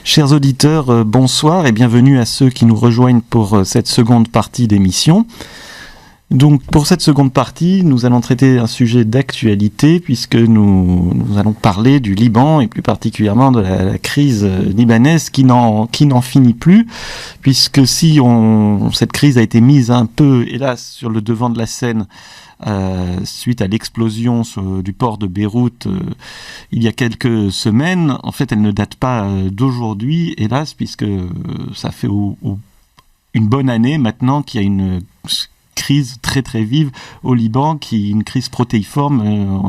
Chers auditeurs, bonsoir et bienvenue à ceux qui nous rejoignent pour cette seconde partie d'émission. Donc pour cette seconde partie, nous allons traiter un sujet d'actualité puisque nous allons parler du Liban et plus particulièrement de la crise libanaise qui n'en finit plus, puisque cette crise a été mise un peu, hélas, sur le devant de la scène suite à l'explosion du port de Beyrouth il y a quelques semaines. En fait, elle ne date pas d'aujourd'hui, hélas, puisque ça fait une bonne année maintenant qu'il y a une crise très très vive au Liban, qui est une crise protéiforme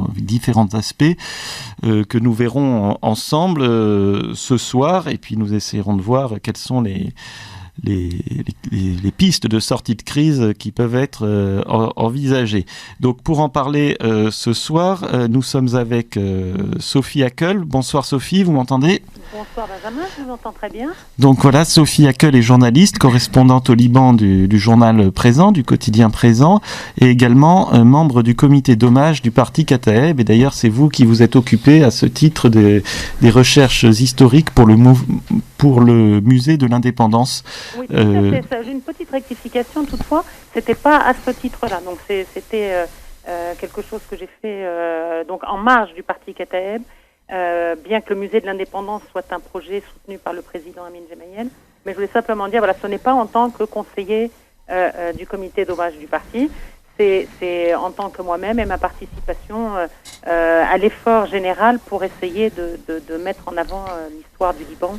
avec différents aspects que nous verrons ensemble ce soir, et puis nous essayerons de voir quelles sont les pistes de sortie de crise qui peuvent être envisagées. Donc pour en parler ce soir, nous sommes avec Sophie Hackel. Bonsoir Sophie, vous m'entendez ? Bonsoir Benjamin, je vous entends très bien. Donc voilà, Sophie Hackel est journaliste, correspondante au Liban du journal Présent, du quotidien Présent, et également membre du comité d'hommage du parti Kataeb. Et d'ailleurs, c'est vous qui vous êtes occupé à ce titre des recherches historiques pour le musée de l'indépendance. Oui, tout à fait. Ça, j'ai une petite rectification toutefois. C'était pas à ce titre-là. Donc c'était quelque chose que j'ai fait donc en marge du parti Kataeb. Bien que le musée de l'indépendance soit un projet soutenu par le président Amin Gemayel, mais je voulais simplement dire, voilà, ce n'est pas en tant que conseiller du comité d'hommage du parti, c'est en tant que moi-même et ma participation à l'effort général pour essayer de mettre en avant l'histoire du Liban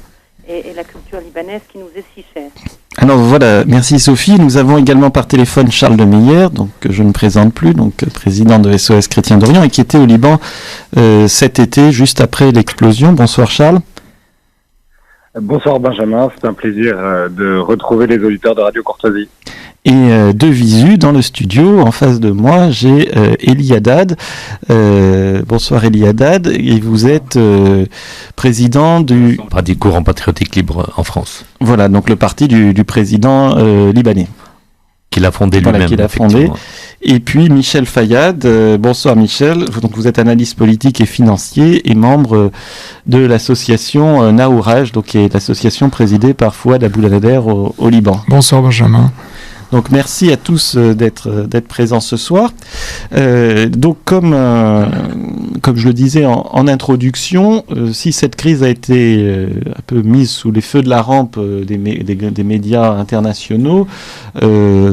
et la culture libanaise qui nous est si chère. Alors voilà, merci Sophie. Nous avons également par téléphone Charles de Meyer, donc que je ne présente plus, donc président de SOS Chrétiens d'Orient et qui était au Liban cet été, juste après l'explosion. Bonsoir Charles. Bonsoir Benjamin, c'est un plaisir de retrouver les auditeurs de Radio Courtoisie. Et de visu, dans le studio, en face de moi, j'ai Elie Haddad. Bonsoir Elie Haddad, et vous êtes président du Parti Courant Patriotique Libre en France. Voilà, donc le parti du président libanais. Qu'il a fondé lui-même. Voilà, qu'il a fondé. Et puis Michel Fayad. Bonsoir Michel. Donc vous êtes analyste politique et financier et membre de l'association Naouraj, donc qui est l'association présidée par Fouad Abouelnader au Liban. Bonsoir Benjamin. Donc merci à tous d'être présents ce soir. Donc comme je le disais en introduction, si cette crise a été un peu mise sous les feux de la rampe des médias internationaux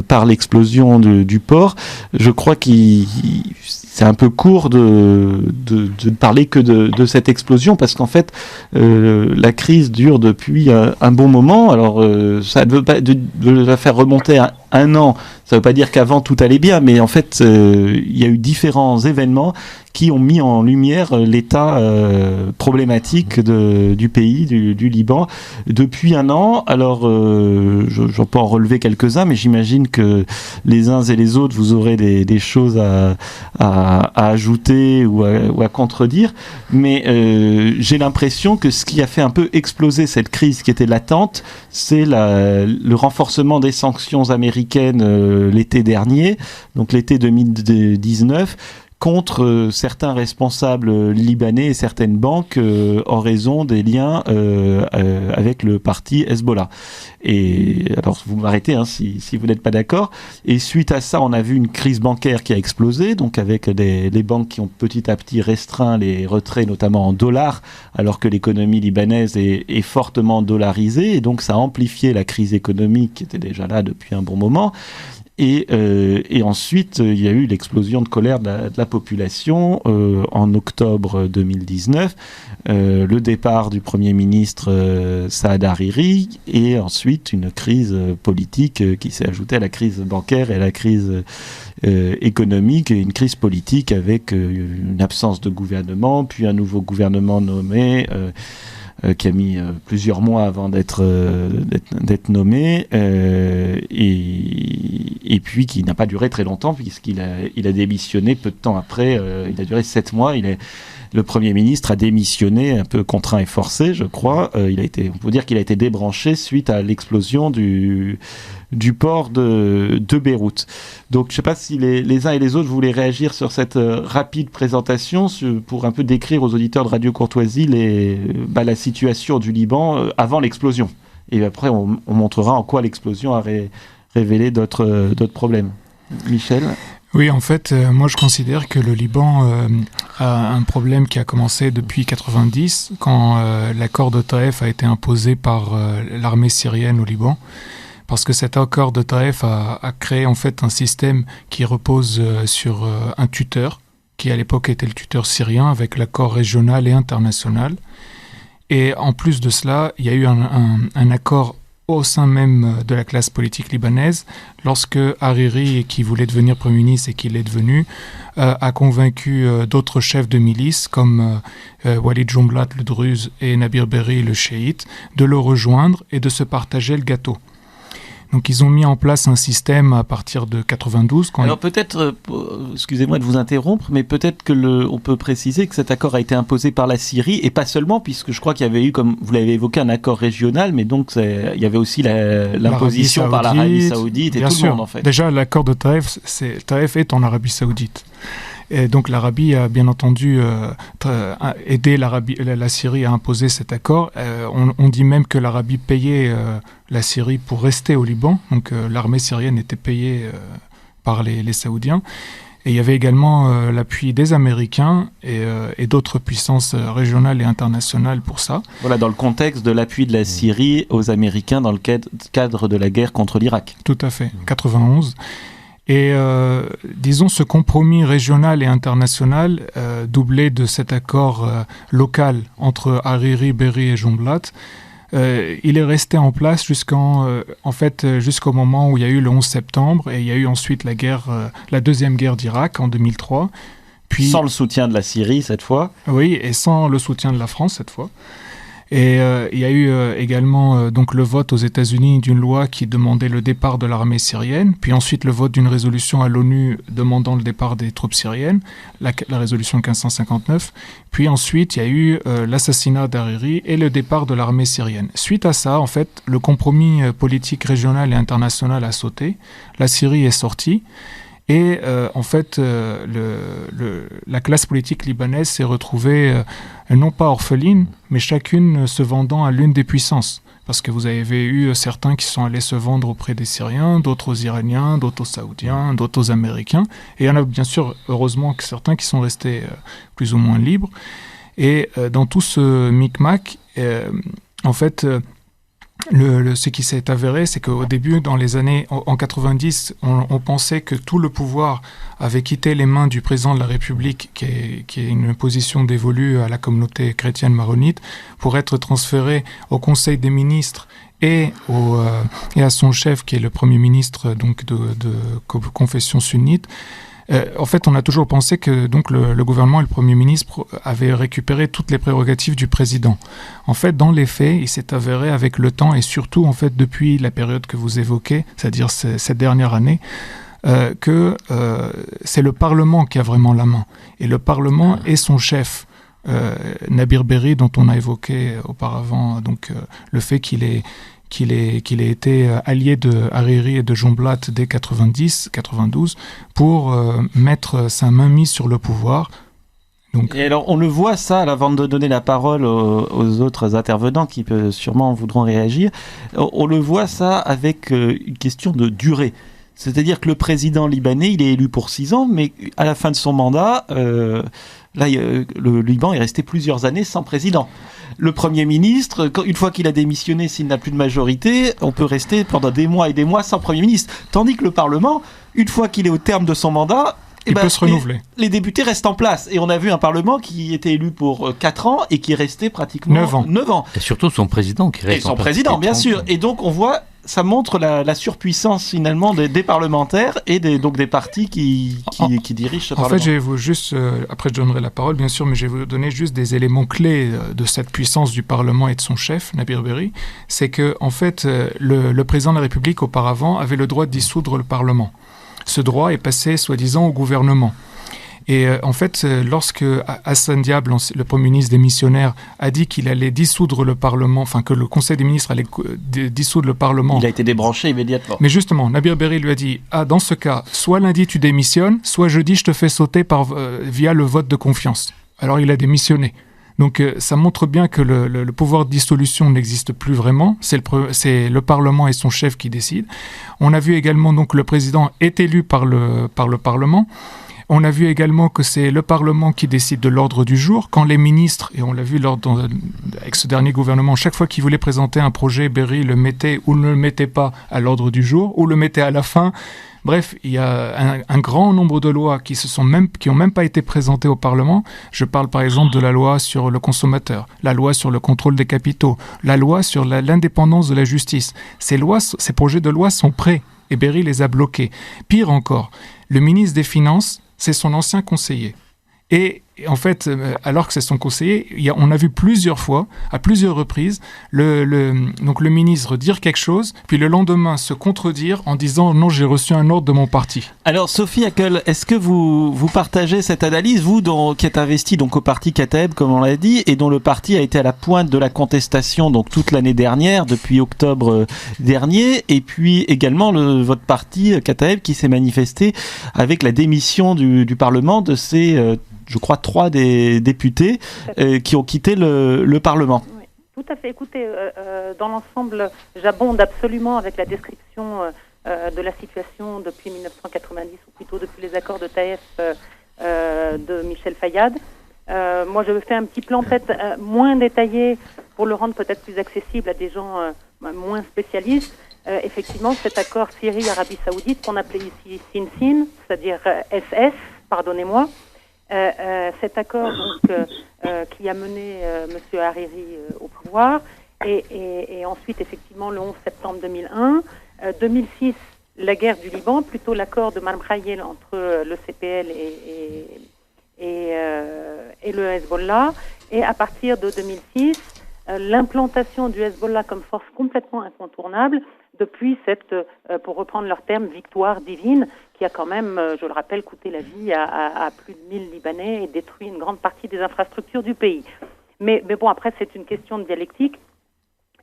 par l'explosion du port, je crois c'est un peu court de parler que de cette explosion, parce qu'en fait la crise dure depuis un bon moment. Alors ça ne veut pas de la faire remonter à un an, ça ne veut pas dire qu'avant tout allait bien, mais en fait il y a eu différents événements qui ont mis en lumière l'état problématique du pays, du Liban, depuis un an. Alors, j'en peux en relever quelques-uns, mais j'imagine que les uns et les autres, vous aurez des choses à ajouter ou à contredire. Mais j'ai l'impression que ce qui a fait un peu exploser cette crise qui était latente, c'est le renforcement des sanctions américaines l'été dernier, donc l'été 2019, contre certains responsables libanais et certaines banques en raison des liens avec le parti Hezbollah. Et alors vous m'arrêtez si vous n'êtes pas d'accord. Et suite à ça, on a vu une crise bancaire qui a explosé, donc avec les banques qui ont petit à petit restreint les retraits, notamment en dollars, alors que l'économie libanaise est fortement dollarisée, et donc ça a amplifié la crise économique qui était déjà là depuis un bon moment. Et ensuite, il y a eu l'explosion de colère de la population en octobre 2019, le départ du Premier ministre Saad Hariri, et ensuite une crise politique qui s'est ajoutée à la crise bancaire et à la crise économique, et une crise politique avec une absence de gouvernement, puis un nouveau gouvernement nommé qui a mis plusieurs mois avant d'être nommé, et puis qui n'a pas duré très longtemps, puisqu'il a démissionné peu de temps après. Il a duré 7 mois. Le Premier ministre a démissionné un peu contraint et forcé, je crois. On peut dire qu'il a été débranché suite à l'explosion du port de Beyrouth. Donc je ne sais pas si les uns et les autres voulaient réagir sur cette rapide présentation pour un peu décrire aux auditeurs de Radio Courtoisie la situation du Liban avant l'explosion. Et après on montrera en quoi l'explosion a révélé d'autres problèmes. Michel ? Oui, en fait, moi je considère que le Liban a un problème qui a commencé depuis 1990, quand l'accord de Taïf a été imposé par l'armée syrienne au Liban, parce que cet accord de Taïf a créé en fait un système qui repose sur un tuteur, qui à l'époque était le tuteur syrien, avec l'accord régional et international. Et en plus de cela, il y a eu un accord au sein même de la classe politique libanaise, lorsque Hariri, qui voulait devenir Premier ministre et qui l'est devenu, a convaincu d'autres chefs de milice, comme Walid Jumblat, le Druze, et Nabir Berri, le chiite, de le rejoindre et de se partager le gâteau. Donc ils ont mis en place un système à partir de 92. Alors peut-être, excusez-moi de vous interrompre, mais peut-être on peut préciser que cet accord a été imposé par la Syrie, et pas seulement, puisque je crois qu'il y avait eu, comme vous l'avez évoqué, un accord régional, mais donc il y avait aussi l'imposition par l'Arabie Saoudite et tout le monde en fait. Déjà l'accord de Taïf est en Arabie Saoudite. Et donc l'Arabie a bien entendu aidé la Syrie à imposer cet accord. On dit même que l'Arabie payait la Syrie pour rester au Liban. Donc l'armée syrienne était payée par les Saoudiens. Et il y avait également l'appui des Américains et d'autres puissances régionales et internationales pour ça. Voilà, dans le contexte de l'appui de la Syrie aux Américains dans le cadre de la guerre contre l'Irak. Tout à fait, 91. Et disons, ce compromis régional et international, doublé de cet accord local entre Hariri, Berri et Jumblat, il est resté en place jusqu'au moment où il y a eu le 11 septembre et il y a eu ensuite la deuxième guerre d'Irak en 2003. Puis, sans le soutien de la Syrie cette fois. Oui, et sans le soutien de la France cette fois. Et il y a eu également donc le vote aux États-Unis d'une loi qui demandait le départ de l'armée syrienne, puis ensuite le vote d'une résolution à l'ONU demandant le départ des troupes syriennes, la résolution 1559. Puis ensuite, il y a eu l'assassinat d'Hariri et le départ de l'armée syrienne. Suite à ça, en fait, le compromis politique régional et international a sauté. La Syrie est sortie. Et en fait, la classe politique libanaise s'est retrouvée non pas orpheline, mais chacune se vendant à l'une des puissances. Parce que vous avez eu certains qui sont allés se vendre auprès des Syriens, d'autres aux Iraniens, d'autres aux Saoudiens, d'autres aux Américains. Et il y en a bien sûr, heureusement, que certains qui sont restés plus ou moins libres. Et dans tout ce micmac, en fait... ce qui s'est avéré, c'est qu'au début, dans les années en 90, on pensait que tout le pouvoir avait quitté les mains du président de la République, qui est une position dévolue à la communauté chrétienne maronite, pour être transféré au Conseil des ministres et à son chef, qui est le Premier ministre donc de confession sunnite. En fait, on a toujours pensé que donc le gouvernement et le Premier ministre avaient récupéré toutes les prérogatives du président. En fait, dans les faits, il s'est avéré avec le temps et surtout en fait depuis la période que vous évoquez, c'est-à-dire cette dernière année, que c'est le Parlement qui a vraiment la main. Et le Parlement est son chef. Nabir Berri, dont on a évoqué auparavant, donc le fait qu'il ait été allié de Hariri et de Jumblat dès 90-92 pour mettre sa main mise sur le pouvoir. Donc... Et alors on le voit ça, avant de donner la parole aux autres intervenants qui sûrement voudront réagir, on le voit ça avec une question de durée. C'est-à-dire que le président libanais, il est élu pour 6 ans, mais à la fin de son mandat, le Liban est resté plusieurs années sans président. Le Premier ministre, une fois qu'il a démissionné, s'il n'a plus de majorité, on peut rester pendant des mois et des mois sans Premier ministre. Tandis que le Parlement, une fois qu'il est au terme de son mandat, il peut se renouveler. Les députés restent en place. Et on a vu un Parlement qui était élu pour 4 ans et qui est resté pratiquement 9 ans. Et surtout son président qui reste en place. Et son président, bien sûr. Et donc on voit... Ça montre la surpuissance finalement des parlementaires et donc des partis qui dirigent ce Parlement. En fait, je vais vous juste, après je donnerai la parole bien sûr, mais je vais vous donner juste des éléments clés de cette puissance du Parlement et de son chef, Nabir Berri. C'est que en fait, le président de la République auparavant avait le droit de dissoudre le Parlement. Ce droit est passé soi-disant au gouvernement. Et en fait, lorsque Hassan Diab, le Premier ministre démissionnaire, a dit qu'il allait dissoudre le Parlement, enfin que le Conseil des ministres allait dissoudre le Parlement... Il a été débranché immédiatement. Mais justement, Nabir Berri lui a dit « Ah, dans ce cas, soit lundi tu démissionnes, soit jeudi je te fais sauter via le vote de confiance. » Alors il a démissionné. Donc ça montre bien que le pouvoir de dissolution n'existe plus vraiment. C'est le Parlement et son chef qui décident. On a vu également donc le président est élu par le Parlement. On a vu également que c'est le Parlement qui décide de l'ordre du jour. Quand les ministres, et on l'a vu avec ce dernier gouvernement, chaque fois qu'ils voulaient présenter un projet, Berri le mettait ou ne le mettait pas à l'ordre du jour, ou le mettait à la fin. Bref, il y a un grand nombre de lois qui ont même pas été présentées au Parlement. Je parle par exemple de la loi sur le consommateur, la loi sur le contrôle des capitaux, la loi sur l'indépendance de la justice. Ces projets de loi sont prêts et Berri les a bloqués. Pire encore, le ministre des Finances, c'est son ancien conseiller. Et en fait, alors que c'est son conseiller, on a vu plusieurs fois, à plusieurs reprises, donc le ministre dire quelque chose, puis le lendemain se contredire en disant « Non, j'ai reçu un ordre de mon parti ». Alors Sophie Hackel, est-ce que vous partagez cette analyse, vous qui êtes investi donc au parti Kataeb, comme on l'a dit, et dont le parti a été à la pointe de la contestation donc toute l'année dernière, depuis octobre dernier, et puis également votre parti Kataeb qui s'est manifesté avec la démission du Parlement de ses... je crois 3 des députés qui ont quitté le Parlement. Oui, tout à fait. Écoutez, dans l'ensemble, j'abonde absolument avec la description de la situation depuis 1990, ou plutôt depuis les accords de Taïf de Michel Fayad. Moi, je fais un petit plan peut-être moins détaillé pour le rendre peut-être plus accessible à des gens moins spécialistes. Effectivement, cet accord Syrie-Arabie Saoudite, qu'on appelait ici SIN-SIN, c'est-à-dire SS, pardonnez-moi, cet accord donc, qui a mené M. Hariri au pouvoir et ensuite effectivement le 11 septembre 2001, 2006 la guerre du Liban, plutôt l'accord de Marmkhayel entre le CPL et le Hezbollah, et à partir de 2006 l'implantation du Hezbollah comme force complètement incontournable depuis cette, pour reprendre leur terme, victoire divine qui a quand même, je le rappelle, coûté la vie à plus de 1000 Libanais et détruit une grande partie des infrastructures du pays. Mais bon, après, c'est une question de dialectique.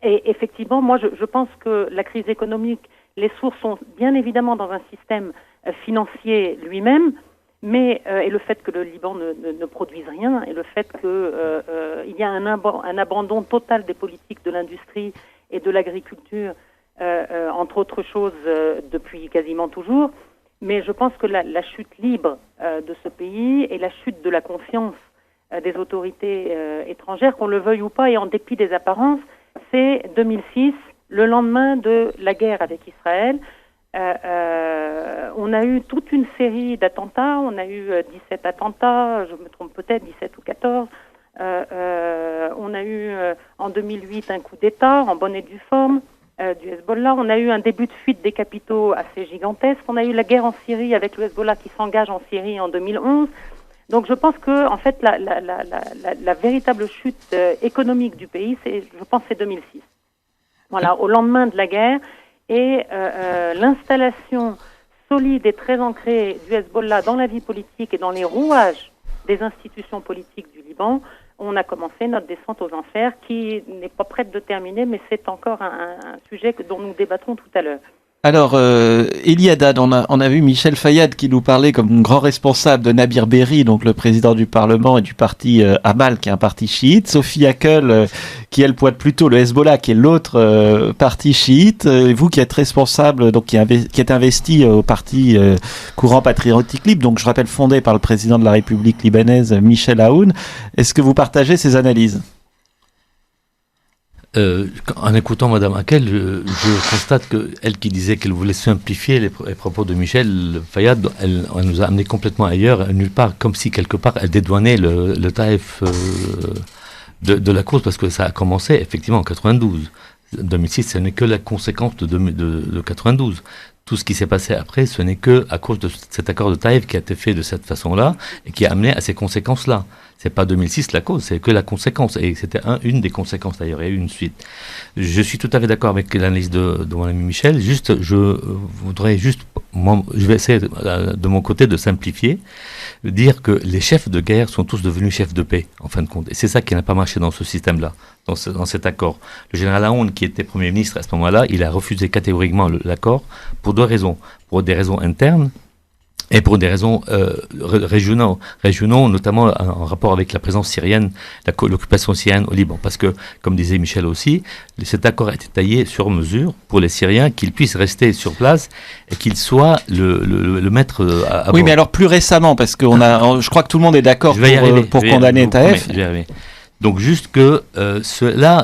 Et effectivement, moi, je pense que la crise économique, les sources sont bien évidemment dans un système financier lui-même, mais et le fait que le Liban ne produise rien, et le fait qu'il y a un abandon total des politiques de l'industrie et de l'agriculture, entre autres choses, depuis quasiment toujours. Mais je pense que la chute libre de ce pays et la chute de la confiance des autorités étrangères, qu'on le veuille ou pas, et en dépit des apparences, c'est 2006, le lendemain de la guerre avec Israël. On a eu toute une série d'attentats, on a eu 17 attentats, je me trompe peut-être, 17 ou 14. On a eu en 2008 un coup d'État en bonne et due forme du Hezbollah. On a eu un début de fuite des capitaux assez gigantesque. On a eu la guerre en Syrie avec le Hezbollah qui s'engage en Syrie en 2011. Donc je pense que en fait la véritable chute économique du pays, je pense c'est 2006. Voilà, au lendemain de la guerre, et l'installation solide et très ancrée du Hezbollah dans la vie politique et dans les rouages des institutions politiques du Liban, on a commencé notre descente aux enfers qui n'est pas prête de terminer, mais c'est encore un sujet dont nous débattrons tout à l'heure. Alors, Elie Haddad, on a vu Michel Fayad qui nous parlait comme grand responsable de Nabir Berri, donc le président du Parlement et du parti Amal, qui est un parti chiite. Sophie Hackel, qui elle pointe plutôt le Hezbollah, qui est l'autre parti chiite. Et vous qui êtes responsable, donc qui êtes investi au parti Courant Patriotique Libre, donc je rappelle fondé par le président de la République libanaise, Michel Aoun. Est-ce que vous partagez ces analyses ? En écoutant Madame Hackel, je constate qu'elle qui disait qu'elle voulait simplifier les propos de Michel Fayad, elle nous a amené complètement ailleurs, nulle part, comme si quelque part elle dédouanait le Taïf de la cause, parce que ça a commencé effectivement en 92. 2006, ce n'est que la conséquence de 92. Tout ce qui s'est passé après, ce n'est que à cause de cet accord de Taïf qui a été fait de cette façon-là et qui a amené à ces conséquences-là. C'est pas 2006 la cause, c'est que la conséquence. Et c'était une des conséquences d'ailleurs, il y a eu une suite. Je suis tout à fait d'accord avec l'analyse de mon ami Michel. Juste, je vais essayer de mon côté de simplifier, de dire que les chefs de guerre sont tous devenus chefs de paix, en fin de compte. Et c'est ça qui n'a pas marché dans ce système-là, dans cet accord. Le général Aoun, qui était Premier ministre à ce moment-là, il a refusé catégoriquement l'accord pour deux raisons. Pour des raisons internes, et pour des raisons régionaux, notamment en rapport avec la présence syrienne, l'occupation syrienne au Liban. Parce que, comme disait Michel aussi, cet accord a été taillé sur mesure pour les Syriens, qu'ils puissent rester sur place et qu'ils soient le maître à bord. Oui, mais alors plus récemment, parce que je crois que tout le monde est d'accord pour condamner Taïf. Donc juste que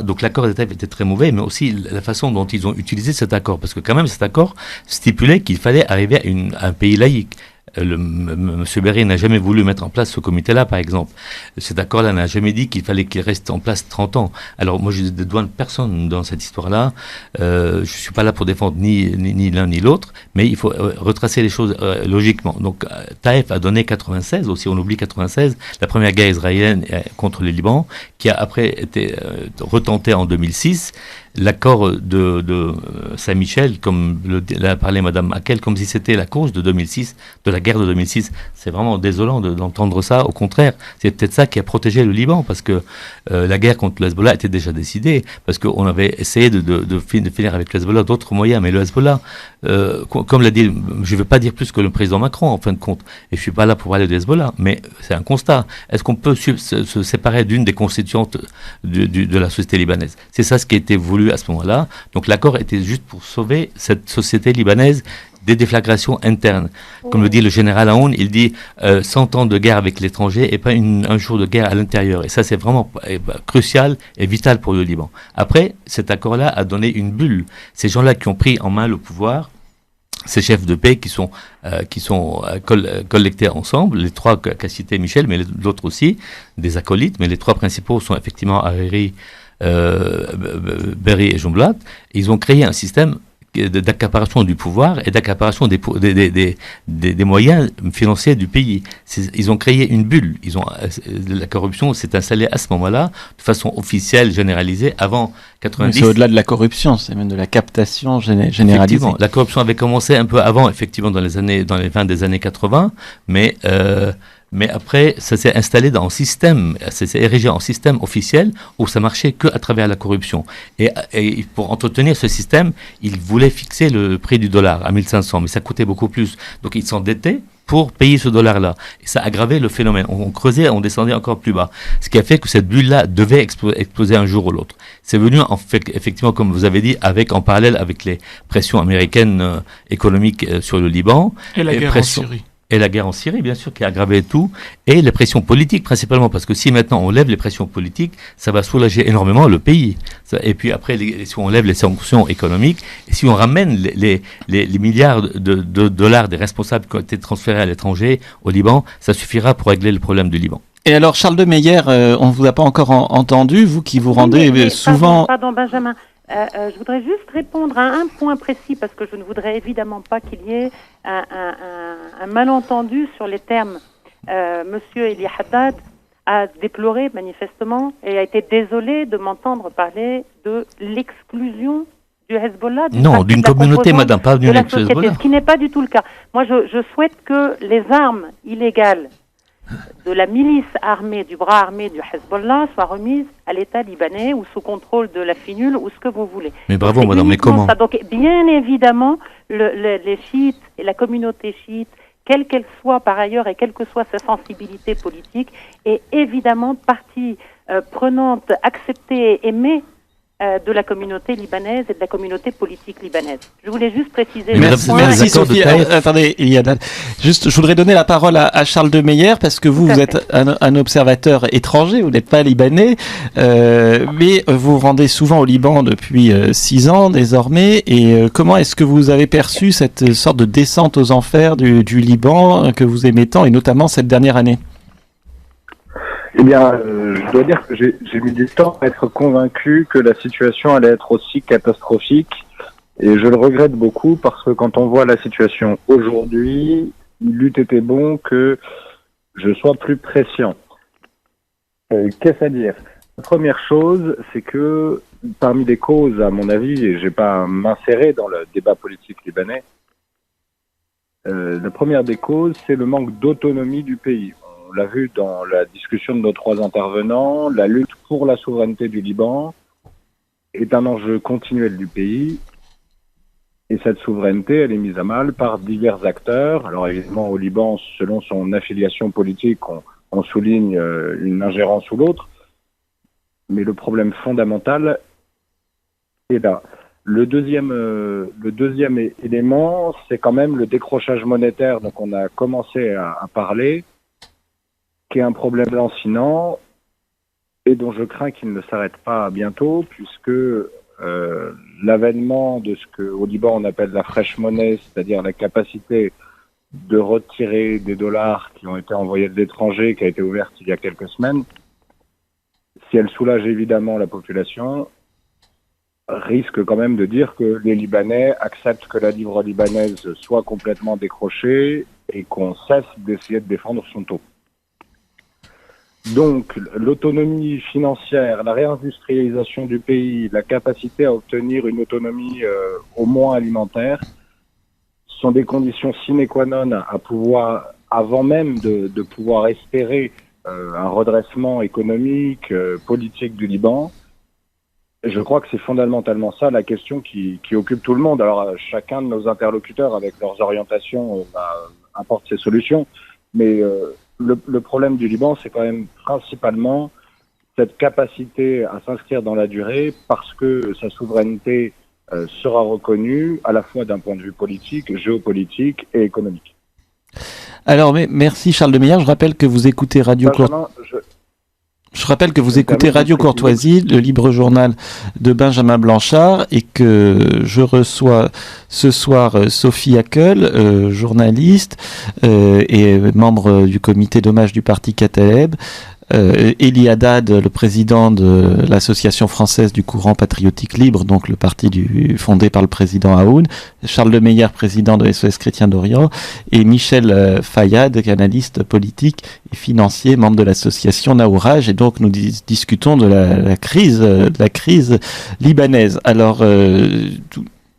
donc l'accord de Taïf était très mauvais, mais aussi la façon dont ils ont utilisé cet accord, parce que quand même cet accord stipulait qu'il fallait arriver à un pays laïque. M. Berry n'a jamais voulu mettre en place ce comité-là, par exemple. Cet accord-là n'a jamais dit qu'il fallait qu'il reste en place 30 ans. Alors moi, je ne dédouane personne dans cette histoire-là. Je ne suis pas là pour défendre ni l'un ni l'autre, mais il faut retracer les choses logiquement. Donc Taïf a donné 96, aussi on oublie 96, la première guerre israélienne contre le Liban, qui a après été retentée en 2006. L'accord de Saint-Michel, comme l'a parlé Madame Hakel, comme si c'était la cause de 2006, de la guerre de 2006. C'est vraiment désolant d'entendre ça. Au contraire, c'est peut-être ça qui a protégé le Liban, parce que la guerre contre le Hezbollah était déjà décidée, parce qu'on avait essayé de finir avec le Hezbollah d'autres moyens. Mais le Hezbollah, comme l'a dit, je ne veux pas dire plus que le président Macron, en fin de compte, et je ne suis pas là pour parler du Hezbollah, mais c'est un constat. Est-ce qu'on peut se séparer d'une des constituantes de la société libanaise? C'est ça ce qui a été voulu à ce moment-là. Donc l'accord était juste pour sauver cette société libanaise des déflagrations internes. Comme le dit le général Aoun, il dit 100 ans de guerre avec l'étranger et pas un jour de guerre à l'intérieur. Et ça, c'est vraiment crucial et vital pour le Liban. Après, cet accord-là a donné une bulle. Ces gens-là qui ont pris en main le pouvoir, ces chefs de paix qui sont collectés ensemble, les trois qu'a cité Michel, mais d'autres aussi, des acolytes, mais les trois principaux sont effectivement Hariri, Berry et Jumblat. Ils ont créé un système d'accaparation du pouvoir et d'accaparation des moyens financiers du pays. Ils ont créé une bulle. La corruption s'est installée à ce moment-là de façon officielle, généralisée, avant 90. Mais c'est au-delà de la corruption, c'est même de la captation généralisée. Effectivement, la corruption avait commencé un peu avant, effectivement, dans les fins des années 80, mais après, ça s'est installé dans un système, ça s'est érigé en système officiel où ça marchait que à travers la corruption. Et pour entretenir ce système, ils voulaient fixer le prix du dollar à 1500, mais ça coûtait beaucoup plus. Donc ils s'endettaient pour payer ce dollar-là. Et ça aggravait le phénomène. On creusait, on descendait encore plus bas. Ce qui a fait que cette bulle-là devait exploser un jour ou l'autre. C'est venu, en fait, effectivement, comme vous avez dit, en parallèle avec les pressions américaines économiques sur le Liban. Et la guerre en Syrie. Et la guerre en Syrie, bien sûr, qui a aggravé tout, et les pressions politiques principalement, parce que si maintenant on lève les pressions politiques, ça va soulager énormément le pays. Et puis après, si on lève les sanctions économiques, et si on ramène les milliards de dollars des responsables qui ont été transférés à l'étranger, au Liban, ça suffira pour régler le problème du Liban. Et alors, Charles de Meyer, on ne vous a pas encore entendu, vous qui vous rendez souvent... Pardon, Benjamin. Je voudrais juste répondre à un point précis, parce que je ne voudrais évidemment pas qu'il y ait un malentendu sur les termes. Monsieur Elie Haddad a déploré manifestement et a été désolé de m'entendre parler de l'exclusion du Hezbollah. Non, d'une communauté, madame, pas d'une Hezbollah. Ce qui n'est pas du tout le cas. Moi, je souhaite que les armes illégales de la milice armée, du bras armé du Hezbollah, soient remises à l'État libanais ou sous contrôle de la FINUL ou ce que vous voulez. Mais bravo, madame, mais comment ça. Donc, bien évidemment, les chiites et la communauté chiite, quelle qu'elle soit par ailleurs et quelle que soit sa sensibilité politique, est évidemment partie prenante, acceptée et aimée de la communauté libanaise et de la communauté politique libanaise. Je voulais juste préciser. Merci Sophie. Attendez, juste, je voudrais donner la parole à Charles de Meyer, parce que vous êtes un observateur étranger, vous n'êtes pas libanais, mais vous vous rendez souvent au Liban depuis 6 ans désormais. Et comment est-ce que vous avez perçu cette sorte de descente aux enfers du Liban que vous aimez tant, et notamment cette dernière année? Eh bien, je dois dire que j'ai mis du temps à être convaincu que la situation allait être aussi catastrophique Et je le regrette beaucoup parce que quand on voit la situation aujourd'hui, il eût été bon que je sois plus prescient. Qu'est-ce à dire? La première chose, c'est que parmi les causes, à mon avis, et je vais pas m'insérer dans le débat politique libanais, la première des causes, c'est le manque d'autonomie du pays. On l'a vu dans la discussion de nos 3 intervenants, la lutte pour la souveraineté du Liban est un enjeu continuel du pays. Et cette souveraineté, elle est mise à mal par divers acteurs. Alors évidemment, au Liban, selon son affiliation politique, on souligne une ingérence ou l'autre. Mais le problème fondamental est là. Le deuxième élément, c'est quand même le décrochage monétaire. Donc on a commencé à parler, qui est un problème lancinant et dont je crains qu'il ne s'arrête pas bientôt, puisque l'avènement de ce qu'au Liban on appelle la fresh money, c'est-à-dire la capacité de retirer des dollars qui ont été envoyés de l'étranger, qui a été ouverte il y a quelques semaines, si elle soulage évidemment la population, risque quand même de dire que les Libanais acceptent que la livre libanaise soit complètement décrochée et qu'on cesse d'essayer de défendre son taux. Donc, l'autonomie financière, la réindustrialisation du pays, la capacité à obtenir une autonomie au moins alimentaire sont des conditions sine qua non à pouvoir, avant même de pouvoir espérer un redressement économique, politique du Liban. Et je crois que c'est fondamentalement ça la question qui occupe tout le monde. Alors, chacun de nos interlocuteurs, avec leurs orientations, apporte ses solutions, mais le problème du Liban, c'est quand même principalement cette capacité à s'inscrire dans la durée parce que sa souveraineté sera reconnue à la fois d'un point de vue politique, géopolitique et économique. Alors, merci Charles de Meyer. Je rappelle que vous écoutez Radio Courtoisie, le libre journal de Benjamin Blanchard, et que je reçois ce soir Sophie Hackel, journaliste et membre du comité d'hommage du parti Kataeb, Elie Haddad, le président de l'association française du courant patriotique libre, donc le parti fondé par le président Aoun, Charles de Meyer, président de SOS Chrétien d'Orient, et Michel Fayad, analyste politique et financier, membre de l'association Naourage. Et donc nous discutons de la crise libanaise. Alors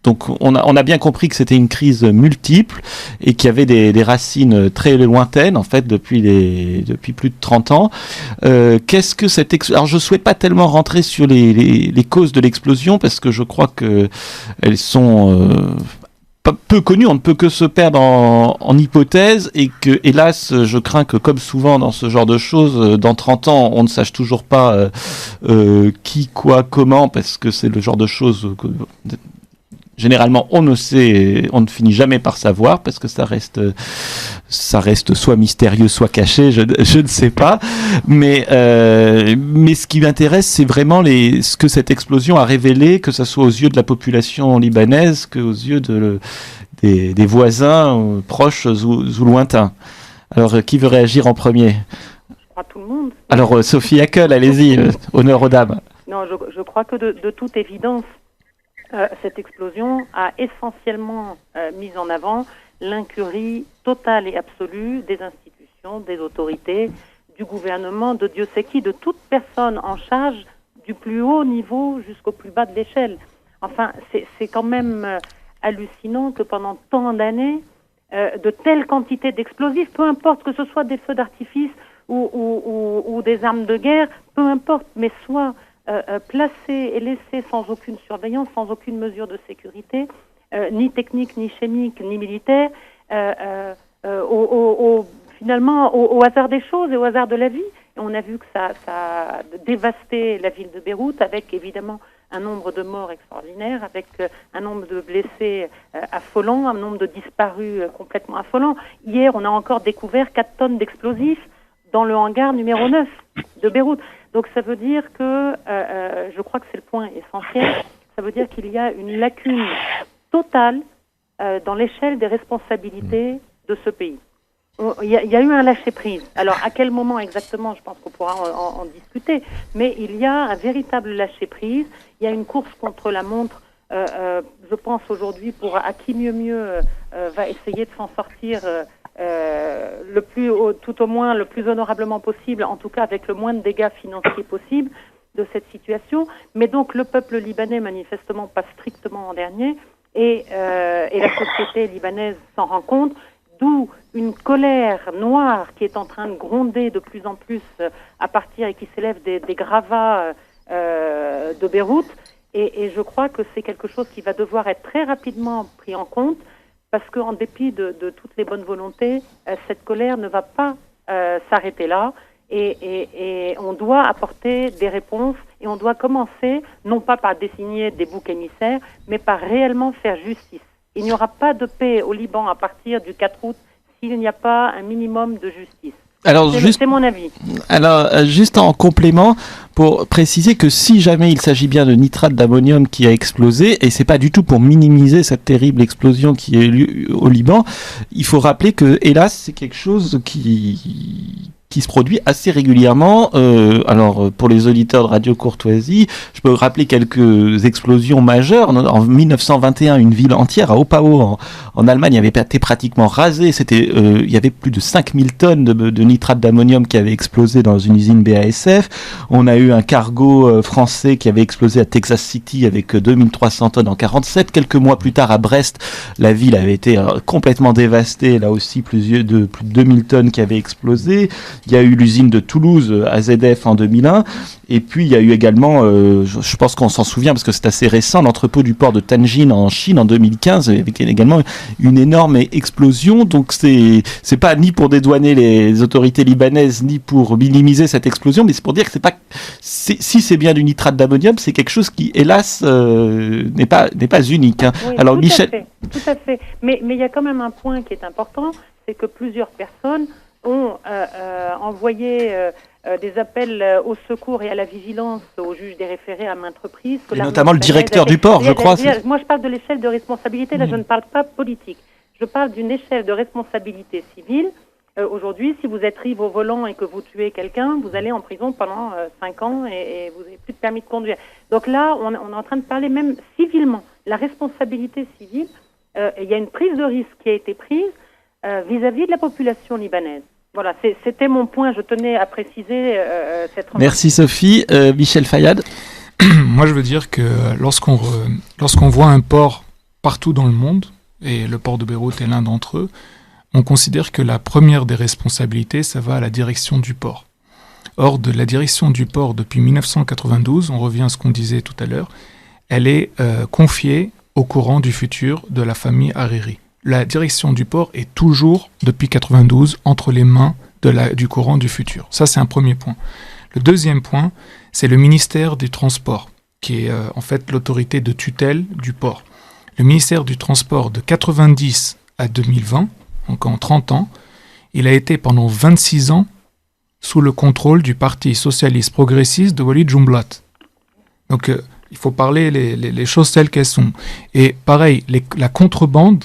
donc on a bien compris que c'était une crise multiple et qu'il y avait des racines très lointaines en fait depuis plus de 30 ans. Qu'est-ce que alors je souhaite pas tellement rentrer sur les causes de l'explosion parce que je crois que elles sont peu connues, on ne peut que se perdre en hypothèses et que, hélas, je crains que, comme souvent dans ce genre de choses, dans 30 ans, on ne sache toujours pas qui, quoi, comment, parce que c'est le genre de choses que généralement, on ne finit jamais par savoir parce que ça reste soit mystérieux, soit caché, je ne sais pas. Mais ce qui m'intéresse, c'est vraiment ce que cette explosion a révélé, que ce soit aux yeux de la population libanaise, qu'aux yeux des voisins proches ou lointains. Alors, qui veut réagir en premier ? Je crois tout le monde. Alors, Sophie Hackel, allez-y, honneur aux dames. Non, je crois que de toute évidence, cette explosion a essentiellement mis en avant l'incurie totale et absolue des institutions, des autorités, du gouvernement, de Dieu sait qui, de toute personne en charge du plus haut niveau jusqu'au plus bas de l'échelle. Enfin, c'est quand même hallucinant que pendant tant d'années, de telles quantités d'explosifs, peu importe que ce soit des feux d'artifice ou des armes de guerre, peu importe, mais soit placés et laissés sans aucune surveillance, sans aucune mesure de sécurité, ni technique, ni chimique, ni militaire, finalement au hasard des choses et au hasard de la vie. Et on a vu que ça a dévasté la ville de Beyrouth, avec évidemment un nombre de morts extraordinaires, avec un nombre de blessés affolant, un nombre de disparus complètement affolant. Hier, on a encore découvert 4 tonnes d'explosifs dans le hangar numéro 9 de Beyrouth. Donc ça veut dire que, je crois que c'est le point essentiel, ça veut dire qu'il y a une lacune totale dans l'échelle des responsabilités de ce pays. Il y a eu un lâcher-prise. Alors à quel moment exactement, je pense qu'on pourra en discuter, mais il y a un véritable lâcher-prise, il y a une course contre la montre je pense aujourd'hui, à qui mieux va essayer de s'en sortir tout au moins le plus honorablement possible, en tout cas avec le moins de dégâts financiers possible de cette situation. Mais donc le peuple libanais manifestement passe strictement en dernier et la société libanaise s'en rend compte, d'où une colère noire qui est en train de gronder de plus en plus à partir et qui s'élève des gravats de Beyrouth. Et je crois que c'est quelque chose qui va devoir être très rapidement pris en compte, parce qu'en dépit de toutes les bonnes volontés, cette colère ne va pas s'arrêter là. Et on doit apporter des réponses, et on doit commencer, non pas par désigner des boucs émissaires, mais par réellement faire justice. Il n'y aura pas de paix au Liban à partir du 4 août s'il n'y a pas un minimum de justice. Alors, c'est mon avis. Alors, juste en complément, pour préciser que si jamais il s'agit bien de nitrate d'ammonium qui a explosé, et c'est pas du tout pour minimiser cette terrible explosion qui a eu lieu au Liban, il faut rappeler que, hélas, c'est quelque chose qui se produit assez régulièrement. Alors, pour les auditeurs de Radio Courtoisie, je peux rappeler quelques explosions majeures. En 1921, une ville entière, à Opao, en Allemagne, avait été pratiquement rasée. Il y avait plus de 5000 tonnes de nitrate d'ammonium qui avait explosé dans une usine BASF. On a eu un cargo français qui avait explosé à Texas City avec 2300 tonnes en 47. Quelques mois plus tard, à Brest, la ville avait été complètement dévastée. Là aussi, plus de 2000 tonnes qui avaient explosé. Il y a eu l'usine de Toulouse, AZF, en 2001. Et puis, il y a eu également, je pense qu'on s'en souvient parce que c'est assez récent, l'entrepôt du port de Tianjin en Chine en 2015, avec également une énorme explosion. Donc, c'est pas ni pour dédouaner les autorités libanaises, ni pour minimiser cette explosion, mais c'est pour dire que si c'est bien du nitrate d'ammonium, c'est quelque chose qui, hélas, n'est pas unique. Hein. Oui, Alors, Michel. Tout à fait. Mais il y a quand même un point qui est important, c'est que plusieurs personnes ont envoyé des appels au secours et à la vigilance au juge des référés à maintes reprises. Et notamment le directeur du port, je crois. Moi, je parle de l'échelle de responsabilité. Là, je ne parle pas politique. Je parle d'une échelle de responsabilité civile. Aujourd'hui, si vous êtes rive au volant et que vous tuez quelqu'un, vous allez en prison pendant 5 ans et vous n'avez plus de permis de conduire. Donc là, on est en train de parler même civilement. La responsabilité civile, il y a une prise de risque qui a été prise vis-à-vis de la population libanaise. Voilà, c'était mon point, je tenais à préciser cette remarque. Merci Sophie. Michel Fayad. Moi je veux dire que lorsqu'on voit un port partout dans le monde, et le port de Beyrouth est l'un d'entre eux, on considère que la première des responsabilités, ça va à la direction du port. Or, de la direction du port depuis 1992, on revient à ce qu'on disait tout à l'heure, elle est confiée au courant du futur de la famille Hariri. La direction du port est toujours, depuis 92, entre les mains du courant du futur. Ça, c'est un premier point. Le deuxième point, c'est le ministère du Transport, qui est en fait l'autorité de tutelle du port. Le ministère du Transport, de 90 à 2020, donc en 30 ans, il a été pendant 26 ans sous le contrôle du Parti socialiste progressiste de Walid Jumblat. Donc, il faut parler les choses telles qu'elles sont. Et pareil, la contrebande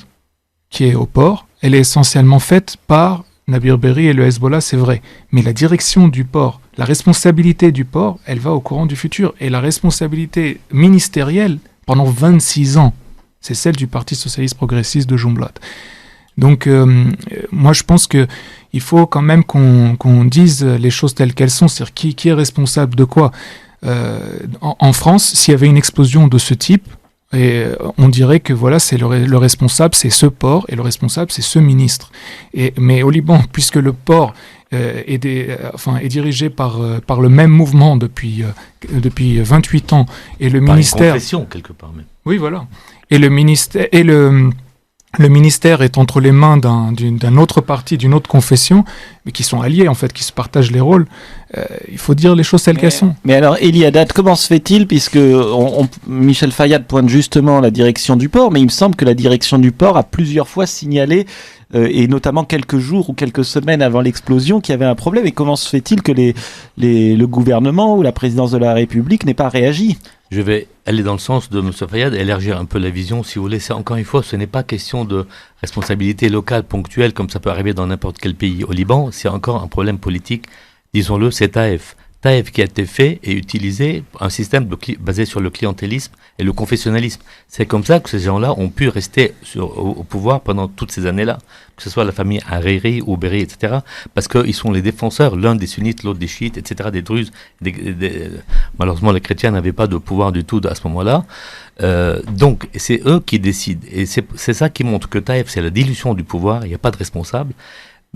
qui est au port, elle est essentiellement faite par Nabir Berri et le Hezbollah, c'est vrai. Mais la direction du port, la responsabilité du port, elle va au courant du futur. Et la responsabilité ministérielle, pendant 26 ans, c'est celle du Parti socialiste progressiste de Jumblat. Donc, moi, je pense qu'il faut quand même qu'on dise les choses telles qu'elles sont. C'est-à-dire qui est responsable de quoi. En France, s'il y avait une explosion de ce type, et on dirait que voilà, c'est le responsable, c'est ce port, et le responsable, c'est ce ministre. Mais au Liban, puisque le port est dirigé par le même mouvement depuis 28 ans, et le ministère... Une confession, quelque part même. Oui, voilà. Et le ministère... Le ministère est entre les mains d'un autre parti, d'une autre confession, mais qui sont alliés, en fait, qui se partagent les rôles. Il faut dire les choses telles qu'elles sont. Mais alors, Elie Haddad, comment se fait-il, puisque Michel Fayad pointe justement la direction du port, mais il me semble que la direction du port a plusieurs fois signalé, et notamment quelques jours ou quelques semaines avant l'explosion, qu'il y avait un problème. Et comment se fait-il que le gouvernement ou la présidence de la République n'ait pas réagi ? Je vais aller dans le sens de M. Fayad, élargir un peu la vision, si vous voulez. Encore une fois, ce n'est pas question de responsabilité locale, ponctuelle, comme ça peut arriver dans n'importe quel pays au Liban. C'est encore un problème politique. Disons-le, c'est Taïf. Taïeb qui a été fait et utilisé un système basé sur le clientélisme et le confessionnalisme. C'est comme ça que ces gens-là ont pu rester au pouvoir pendant toutes ces années-là, que ce soit la famille Hariri ou Berry, etc., parce qu'ils sont les défenseurs, l'un des sunnites, l'autre des chiites, etc., des druzes. Malheureusement, les chrétiens n'avaient pas de pouvoir du tout à ce moment-là. Donc, c'est eux qui décident. Et c'est ça qui montre que Taïeb, c'est la dilution du pouvoir, il n'y a pas de responsable.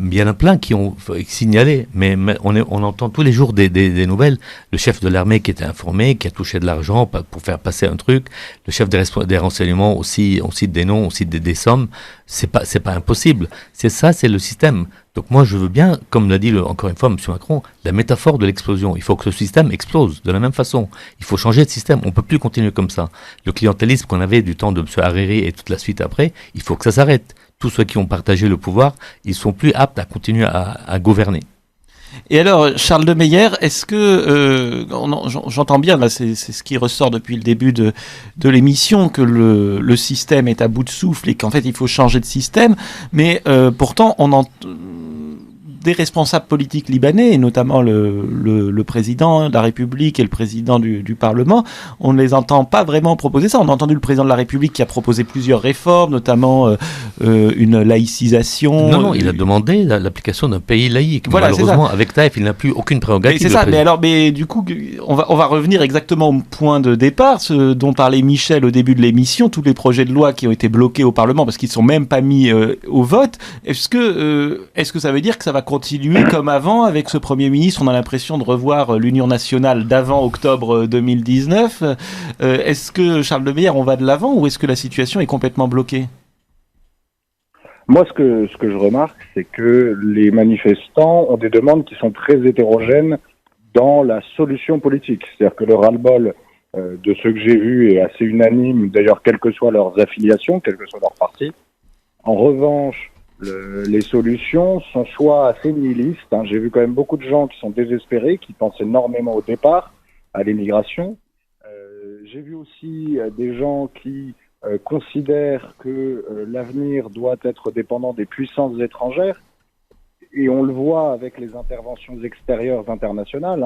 Il y en a plein qui ont signalé, mais on entend tous les jours des nouvelles. Le chef de l'armée qui était informé, qui a touché de l'argent pour faire passer un truc. Le chef des renseignements aussi, on cite des noms, on cite des sommes. C'est pas impossible. C'est le système. Donc moi, je veux bien, comme l'a dit encore une fois M. Macron, la métaphore de l'explosion. Il faut que ce système explose de la même façon. Il faut changer de système. On peut plus continuer comme ça. Le clientélisme qu'on avait du temps de M. Hariri et toute la suite après, il faut que ça s'arrête. Tous ceux qui ont partagé le pouvoir, ils sont plus aptes à continuer à gouverner. Et alors, Charles de Meyer, est-ce que, j'entends bien, là, c'est ce qui ressort depuis le début de l'émission, que le système est à bout de souffle et qu'en fait il faut changer de système, mais pourtant des responsables politiques libanais, et notamment le président de la République et le président du Parlement, on ne les entend pas vraiment proposer ça. On a entendu le président de la République qui a proposé plusieurs réformes, notamment une laïcisation. Non, il a demandé l'application d'un pays laïque. Voilà, malheureusement, avec Taïeb, il n'a plus aucune prérogative. C'est ça, mais du coup, on va revenir exactement au point de départ, ce dont parlait Michel au début de l'émission, tous les projets de loi qui ont été bloqués au Parlement parce qu'ils ne sont même pas mis au vote. Est-ce que ça veut dire que ça va continuer comme avant avec ce Premier ministre? On a l'impression de revoir l'Union nationale d'avant octobre 2019. Est-ce que, Charles de Meyer, on va de l'avant ou est-ce que la situation est complètement bloquée? Moi, ce que je remarque, c'est que les manifestants ont des demandes qui sont très hétérogènes dans la solution politique. C'est-à-dire que le ras-le-bol de ceux que j'ai vus est assez unanime, d'ailleurs, quelles que soient leurs affiliations, quel que soit leur parti. En revanche, les solutions sont soit assez nihilistes. J'ai vu quand même beaucoup de gens qui sont désespérés, qui pensent énormément au départ, à l'émigration. J'ai vu aussi des gens qui considèrent que l'avenir doit être dépendant des puissances étrangères. Et on le voit avec les interventions extérieures internationales.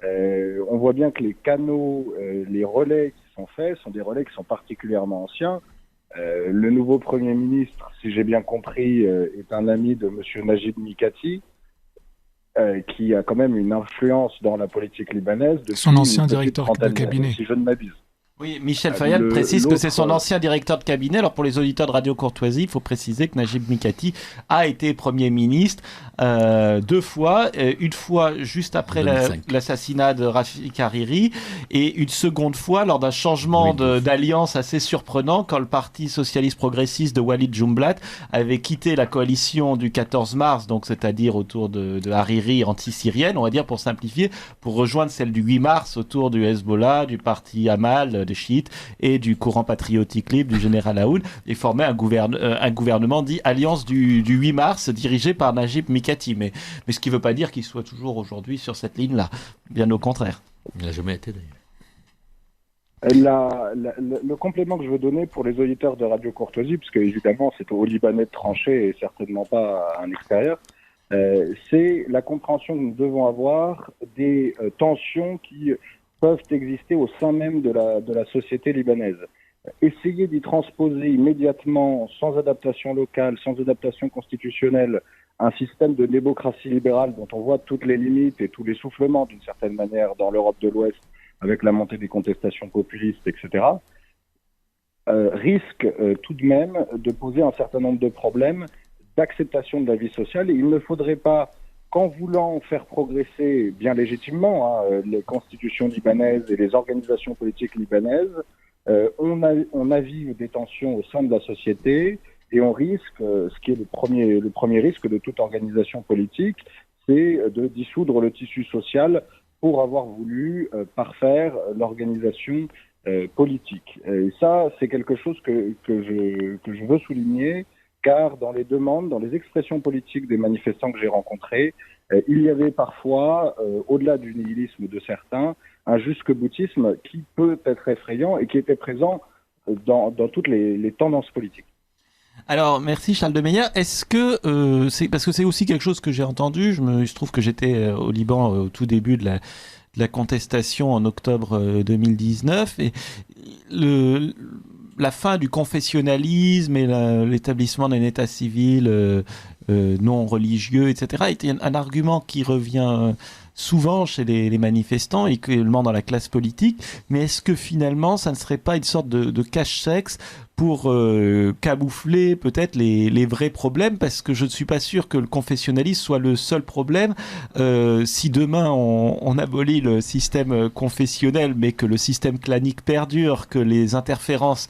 On voit bien que les canaux, les relais qui sont faits sont des relais qui sont particulièrement anciens. Le nouveau Premier ministre, si j'ai bien compris, est un ami de M. Najib Mikati, qui a quand même une influence dans la politique libanaise. Son ancien directeur de cabinet. Si je ne m'abuse. Oui, Michel Fayad précise que c'est son ancien directeur de cabinet. Alors pour les auditeurs de Radio Courtoisie, il faut préciser que Najib Mikati a été Premier ministre 2 fois. Une fois juste après l'assassinat de Rafik Hariri et une seconde fois lors d'un changement d'alliance assez surprenant quand le Parti socialiste progressiste de Walid Jumblat avait quitté la coalition du 14 mars, donc c'est-à-dire autour de Hariri anti-syrienne, on va dire pour simplifier, pour rejoindre celle du 8 mars autour du Hezbollah, du parti Amal, des chiites et du courant patriotique libre du général Aoun et former un gouvernement dit Alliance du 8 mars dirigé par Najib Mikati. Mais ce qui ne veut pas dire qu'il soit toujours aujourd'hui sur cette ligne-là. Bien au contraire. Il n'a jamais été d'ailleurs. Le complément que je veux donner pour les auditeurs de Radio Courtoisie, puisque évidemment c'est aux Libanais de trancher et certainement pas à un extérieur, c'est la compréhension que nous devons avoir des tensions qui peuvent exister au sein même de la société libanaise. Essayer d'y transposer immédiatement, sans adaptation locale, sans adaptation constitutionnelle, un système de démocratie libérale dont on voit toutes les limites et tous les soufflements d'une certaine manière dans l'Europe de l'Ouest avec la montée des contestations populistes, etc., risque tout de même de poser un certain nombre de problèmes d'acceptation de la vie sociale. Et il ne faudrait pas, qu'en voulant faire progresser bien légitimement les constitutions libanaises et les organisations politiques libanaises, on avive des tensions au sein de la société et on risque, ce qui est le premier risque de toute organisation politique, c'est de dissoudre le tissu social pour avoir voulu parfaire l'organisation politique. Et ça, c'est quelque chose que je veux souligner, car dans les demandes, dans les expressions politiques des manifestants que j'ai rencontrés, il y avait parfois, au-delà du nihilisme de certains, un jusque-boutisme qui peut être effrayant et qui était présent dans toutes les tendances politiques. Alors, merci Charles de Meyer. Est-ce que, c'est parce que c'est aussi quelque chose que j'ai entendu, je trouve que j'étais au Liban au tout début de la contestation en octobre 2019, et la fin du confessionnalisme et l'établissement d'un état civil non religieux, etc., était un argument qui revient souvent chez les manifestants et également dans la classe politique. Mais est-ce que finalement, ça ne serait pas une sorte de cache-sexe pour camoufler peut-être les vrais problèmes, parce que je ne suis pas sûr que le confessionnalisme soit le seul problème. Si demain on abolit le système confessionnel, mais que le système clanique perdure, que les interférences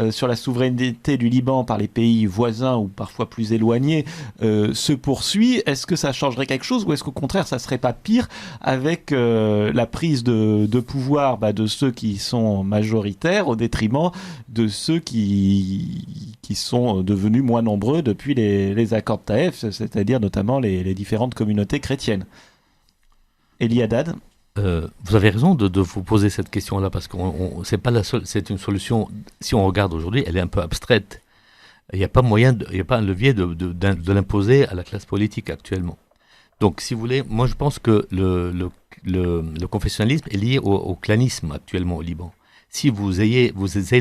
sur la souveraineté du Liban par les pays voisins ou parfois plus éloignés se poursuit, est-ce que ça changerait quelque chose, ou est-ce qu'au contraire ça serait pas pire avec la prise de pouvoir de ceux qui sont majoritaires au détriment de ceux qui sont devenus moins nombreux depuis les accords de Taïf, c'est-à-dire notamment les différentes communautés chrétiennes. Elie Haddad. Vous avez raison de vous poser cette question-là, parce que c'est pas la seule, c'est une solution. Si on regarde aujourd'hui, elle est un peu abstraite. Il n'y a pas moyen, il n'y a pas un levier de l'imposer à la classe politique actuellement. Donc, si vous voulez, moi je pense que le confessionnalisme est lié au clanisme actuellement au Liban. Si vous essayez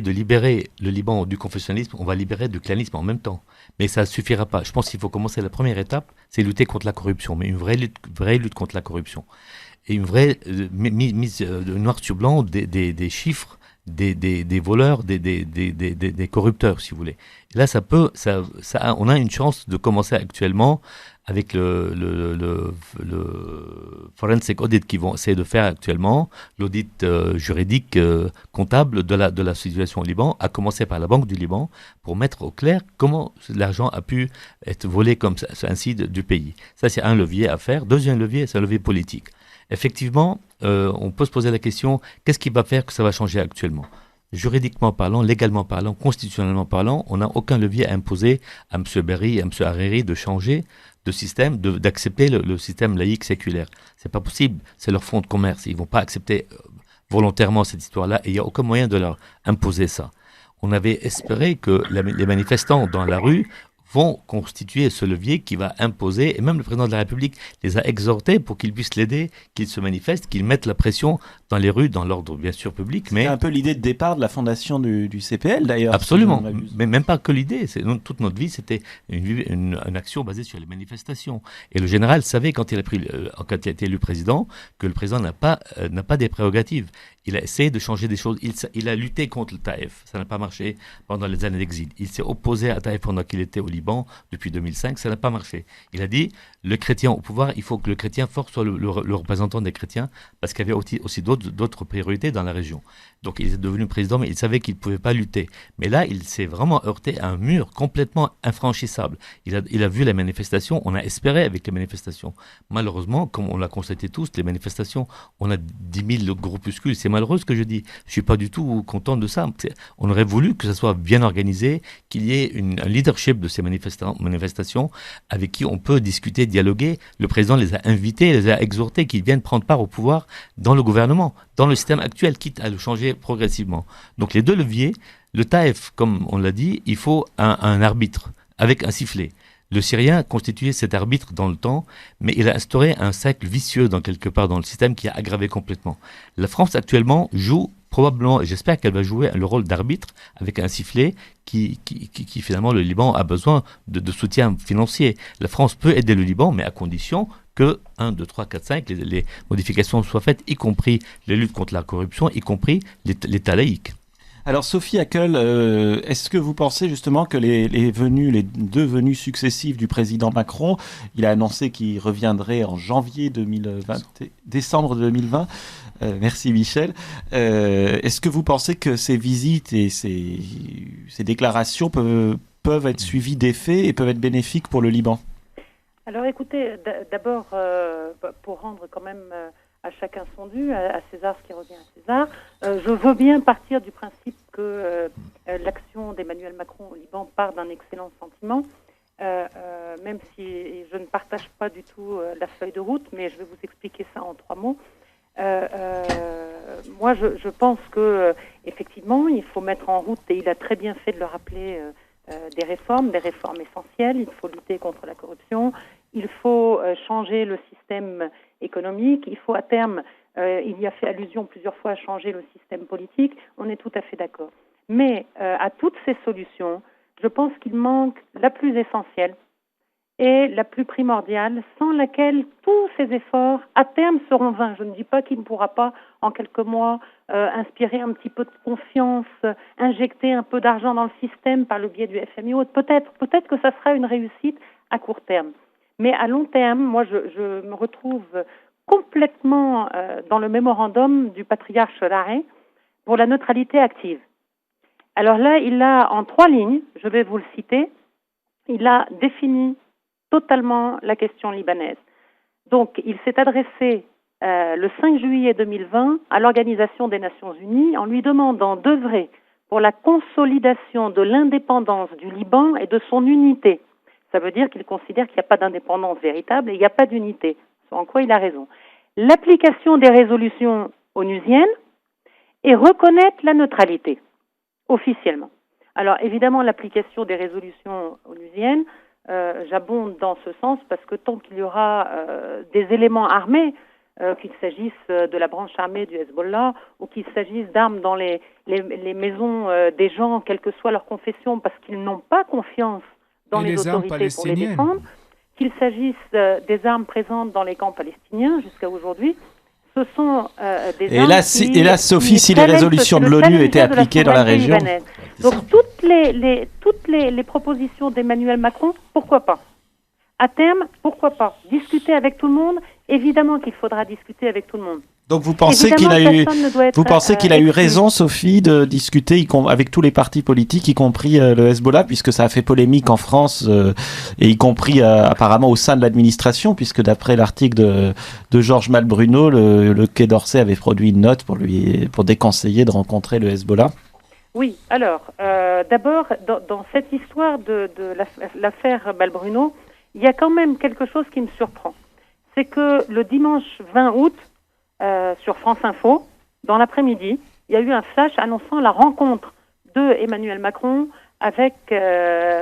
de libérer le Liban du confessionnalisme, on va libérer du clanisme en même temps. Mais ça ne suffira pas. Je pense qu'il faut commencer, la première étape, c'est lutter contre la corruption, mais une vraie lutte contre la corruption. Et une vraie mise de noir sur blanc des chiffres, des voleurs, des corrupteurs, si vous voulez. Et là, on a une chance de commencer actuellement avec le forensic audit qu'ils vont essayer de faire actuellement, l'audit juridique comptable de la situation au Liban, à commencer par la Banque du Liban, pour mettre au clair comment l'argent a pu être volé comme ça, ainsi du pays. Ça, c'est un levier à faire. Deuxième levier, c'est un levier politique. Effectivement, on peut se poser la question, qu'est-ce qui va faire que ça va changer actuellement ? Juridiquement parlant, légalement parlant, constitutionnellement parlant, on n'a aucun levier à imposer à M. Berry et à M. Hariri de changer de système, d'accepter le système laïque séculaire. C'est pas possible, c'est leur fonds de commerce. Ils vont pas accepter volontairement cette histoire-là, et il n'y a aucun moyen de leur imposer ça. On avait espéré que les manifestants dans la rue vont constituer ce levier qui va imposer, et même le président de la République les a exhortés pour qu'ils puissent l'aider, qu'ils se manifestent, qu'ils mettent la pression dans les rues, dans l'ordre bien sûr public. Mais c'est un peu l'idée de départ de la fondation du CPL d'ailleurs. Absolument, mais même pas que l'idée. Toute notre vie, c'était une action basée sur les manifestations. Et le général savait, quand il a été élu président, que le président n'a pas des prérogatives. Il a essayé de changer des choses. Il a lutté contre le Taïf. Ça n'a pas marché pendant les années d'exil. Il s'est opposé à Taïf pendant qu'il était au Liban depuis 2005. Ça n'a pas marché. Il a dit, le chrétien au pouvoir, il faut que le chrétien fort soit le représentant des chrétiens, parce qu'il y avait aussi d'autres priorités dans la région. Donc il est devenu président, mais il savait qu'il ne pouvait pas lutter. Mais là, il s'est vraiment heurté à un mur complètement infranchissable. Il a vu les manifestations, on a espéré avec les manifestations. Malheureusement, comme on l'a constaté tous, les manifestations, on a 10 000 groupuscules. C'est malheureux ce que je dis. Je ne suis pas du tout content de ça. On aurait voulu que ça soit bien organisé, qu'il y ait un leadership de ces manifestations avec qui on peut discuter, dialoguer. Le président les a invités, les a exhortés qu'ils viennent prendre part au pouvoir dans le gouvernement, dans le système actuel, quitte à le changer progressivement. Donc les deux leviers, le Taïf, comme on l'a dit, il faut un arbitre avec un sifflet. Le Syrien constituait cet arbitre dans le temps, mais il a instauré un cercle vicieux quelque part dans le système qui a aggravé complètement. La France actuellement joue probablement, et j'espère qu'elle va jouer le rôle d'arbitre avec un sifflet qui finalement, le Liban a besoin de soutien financier. La France peut aider le Liban, mais à condition que 1, 2, 3, 4, 5, les modifications soient faites, y compris les luttes contre la corruption, y compris l'État laïque. Alors Sophie Hackel, est-ce que vous pensez justement que les deux venues successives du président Macron, il a annoncé qu'il reviendrait en décembre 2020, merci Michel, est-ce que vous pensez que ces visites et ces déclarations peuvent être suivies d'effets et peuvent être bénéfiques pour le Liban ? Alors écoutez, d'abord, pour rendre quand même à chacun son dû, à César ce qui revient à César, je veux bien partir du principe que l'action d'Emmanuel Macron au Liban part d'un excellent sentiment, même si je ne partage pas du tout la feuille de route, mais je vais vous expliquer ça en 3 mots. Moi, je pense que effectivement, il faut mettre en route, et il a très bien fait de le rappeler, des réformes essentielles. Il faut lutter contre la corruption, il faut changer le système économique, il faut à terme, il y a fait allusion plusieurs fois à changer le système politique, on est tout à fait d'accord. Mais à toutes ces solutions, je pense qu'il manque la plus essentielle et la plus primordiale, sans laquelle tous ces efforts, à terme, seront vains. Je ne dis pas qu'il ne pourra pas, en quelques mois, inspirer un petit peu de confiance, injecter un peu d'argent dans le système par le biais du FMI. Peut-être que ça sera une réussite à court terme. Mais à long terme, moi, je me retrouve complètement dans le mémorandum du patriarche Rahe pour la neutralité active. Alors là, il a, en 3 lignes, je vais vous le citer, il a défini totalement la question libanaise. Donc, il s'est adressé le 5 juillet 2020 à l'Organisation des Nations Unies en lui demandant d'œuvrer pour la consolidation de l'indépendance du Liban et de son unité. Ça veut dire qu'il considère qu'il n'y a pas d'indépendance véritable et il n'y a pas d'unité, en quoi il a raison. L'application des résolutions onusiennes et reconnaître la neutralité, officiellement. Alors, évidemment, l'application des résolutions onusiennes, j'abonde dans ce sens parce que tant qu'il y aura des éléments armés, qu'il s'agisse de la branche armée du Hezbollah ou qu'il s'agisse d'armes dans les maisons des gens, quelle que soit leur confession, parce qu'ils n'ont pas confiance dans les autorités pour les défendre, qu'il s'agisse des armes présentes dans les camps palestiniens jusqu'à aujourd'hui, ce sont des armes et là, Sophie, si les résolutions de l'ONU étaient appliquées dans la région... Donc toutes les propositions d'Emmanuel Macron, pourquoi pas? À terme, pourquoi pas? Discuter avec tout le monde, évidemment qu'il faudra discuter avec tout le monde. Donc vous pensez qu'il a eu raison, Sophie, de discuter avec tous les partis politiques, y compris le Hezbollah, puisque ça a fait polémique en France, et y compris apparemment au sein de l'administration, puisque d'après l'article de Georges Malbruno, le Quai d'Orsay avait produit une note pour déconseiller de rencontrer le Hezbollah. Oui, alors, d'abord, dans cette histoire de l'affaire Malbruno, il y a quand même quelque chose qui me surprend. C'est que le dimanche 20 août, sur France Info, dans l'après-midi, il y a eu un flash annonçant la rencontre de Emmanuel Macron avec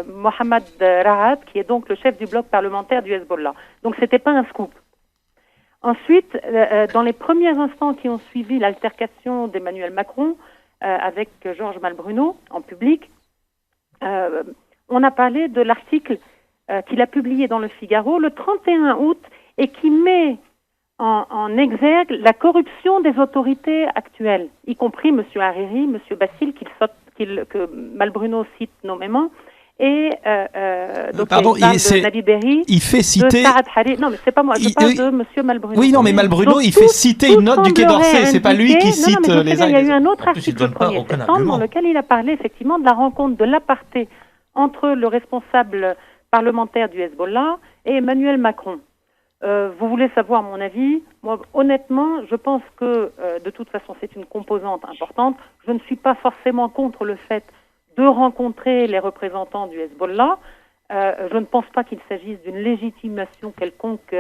Mohamed Raad, qui est donc le chef du bloc parlementaire du Hezbollah. Donc c'était pas un scoop. Ensuite, dans les premiers instants qui ont suivi l'altercation d'Emmanuel Macron avec Georges Malbruno en public, on a parlé de l'article qu'il a publié dans le Figaro le 31 août et qui met en exergue la corruption des autorités actuelles, y compris M. Hariri, M. Bassil, que Malbruno cite nommément, et donc David Berry, il fait citer... Non, mais c'est pas moi, je parle de M. Malbruno. Oui, non, mais Malbruno, donc, il fait citer une note du Quai d'Orsay, c'est pas lui qui cite les... Il y a eu un autre article le 1er septembre dans lequel il a parlé effectivement de la rencontre de l'aparté entre le responsable parlementaire du Hezbollah et Emmanuel Macron. Vous voulez savoir mon avis? Moi, honnêtement, je pense que de toute façon, c'est une composante importante. Je ne suis pas forcément contre le fait de rencontrer les représentants du Hezbollah. Je ne pense pas qu'il s'agisse d'une légitimation quelconque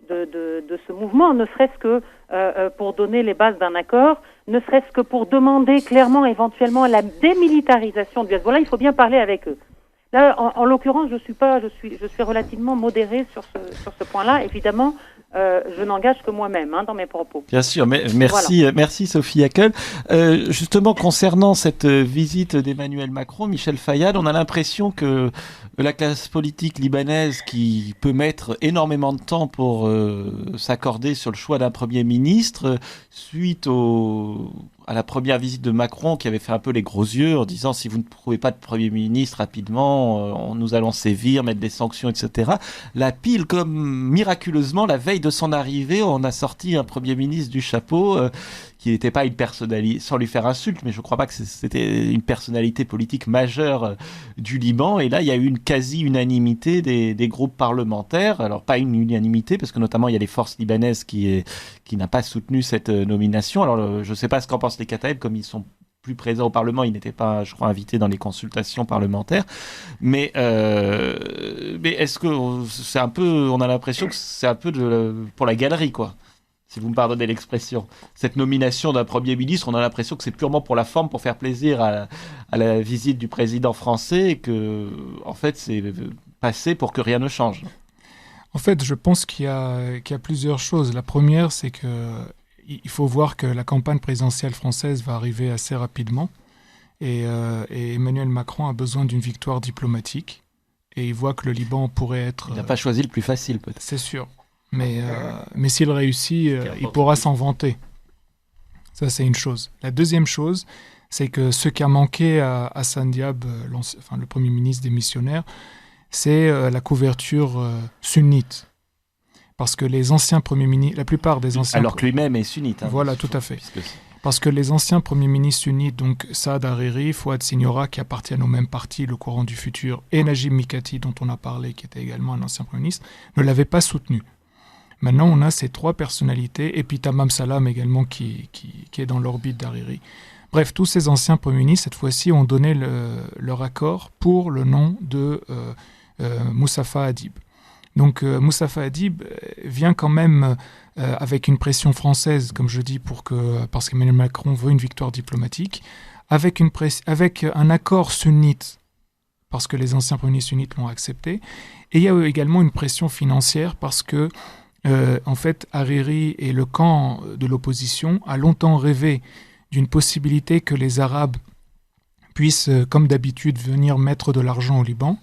de ce mouvement, ne serait-ce que pour donner les bases d'un accord, ne serait-ce que pour demander clairement, éventuellement, la démilitarisation du Hezbollah. Il faut bien parler avec eux. Là, en l'occurrence, je suis relativement modérée sur ce point-là. Évidemment, je n'engage que moi-même dans mes propos. Bien sûr, mais merci Sophie Hackel. Justement, concernant cette visite d'Emmanuel Macron, Michel Fayad, on a l'impression que la classe politique libanaise, qui peut mettre énormément de temps pour s'accorder sur le choix d'un Premier ministre, suite à la première visite de Macron, qui avait fait un peu les gros yeux en disant si vous ne trouvez pas de Premier ministre rapidement, nous allons sévir, mettre des sanctions, etc. La pile, comme miraculeusement, la veille de son arrivée, on a sorti un Premier ministre du chapeau qui n'était pas une personnalité, sans lui faire insulte, mais je ne crois pas que c'était une personnalité politique majeure du Liban. Et là, il y a eu une quasi-unanimité des groupes parlementaires. Alors, pas une unanimité, parce que notamment, il y a les forces libanaises qui n'a pas soutenu cette nomination. Alors, je ne sais pas ce qu'en pensent les Kataeb, comme ils sont plus présents au Parlement, ils n'étaient pas, je crois, invités dans les consultations parlementaires. Mais est-ce que c'est un peu, on a l'impression que c'est un peu pour la galerie, quoi. si vous me pardonnez l'expression. Cette nomination d'un Premier ministre, on a l'impression que c'est purement pour la forme, pour faire plaisir à la visite du président français, et que, en fait, c'est passé pour que rien ne change. En fait, je pense qu'il y a plusieurs choses. La première, c'est qu'il faut voir que la campagne présidentielle française va arriver assez rapidement, et Emmanuel Macron a besoin d'une victoire diplomatique, et il voit que le Liban pourrait être... Il n'a pas choisi le plus facile, peut-être. C'est sûr. Mais s'il réussit, il pourra s'en vanter. Ça, c'est une chose. La deuxième chose, c'est que ce qui a manqué à Hassan Diab, le Premier ministre démissionnaire, c'est la couverture sunnite. Parce que les anciens premiers ministres, la plupart des anciens... Alors que lui-même est sunnite. Voilà, tout à fait. Parce que les anciens premiers ministres sunnites, donc Saad Hariri, Fouad Signora, qui appartiennent au même parti, le Courant du Futur, et Najib Mikati, dont on a parlé, qui était également un ancien premier ministre, ne l'avaient pas soutenu. Maintenant, on a ces trois personnalités, et puis Tamam Salam également, qui est dans l'orbite d'Hariri. Bref, tous ces anciens premiers ministres, cette fois-ci, ont donné leur accord pour le nom de Moustapha Hadib. Donc Moustapha Hadib vient quand même avec une pression française, comme je dis, parce qu'Emmanuel Macron veut une victoire diplomatique, avec un accord sunnite, parce que les anciens premiers ministres sunnites l'ont accepté. Et il y a également une pression financière, parce que en fait, Hariri et le camp de l'opposition a longtemps rêvé d'une possibilité que les Arabes puissent, comme d'habitude, venir mettre de l'argent au Liban.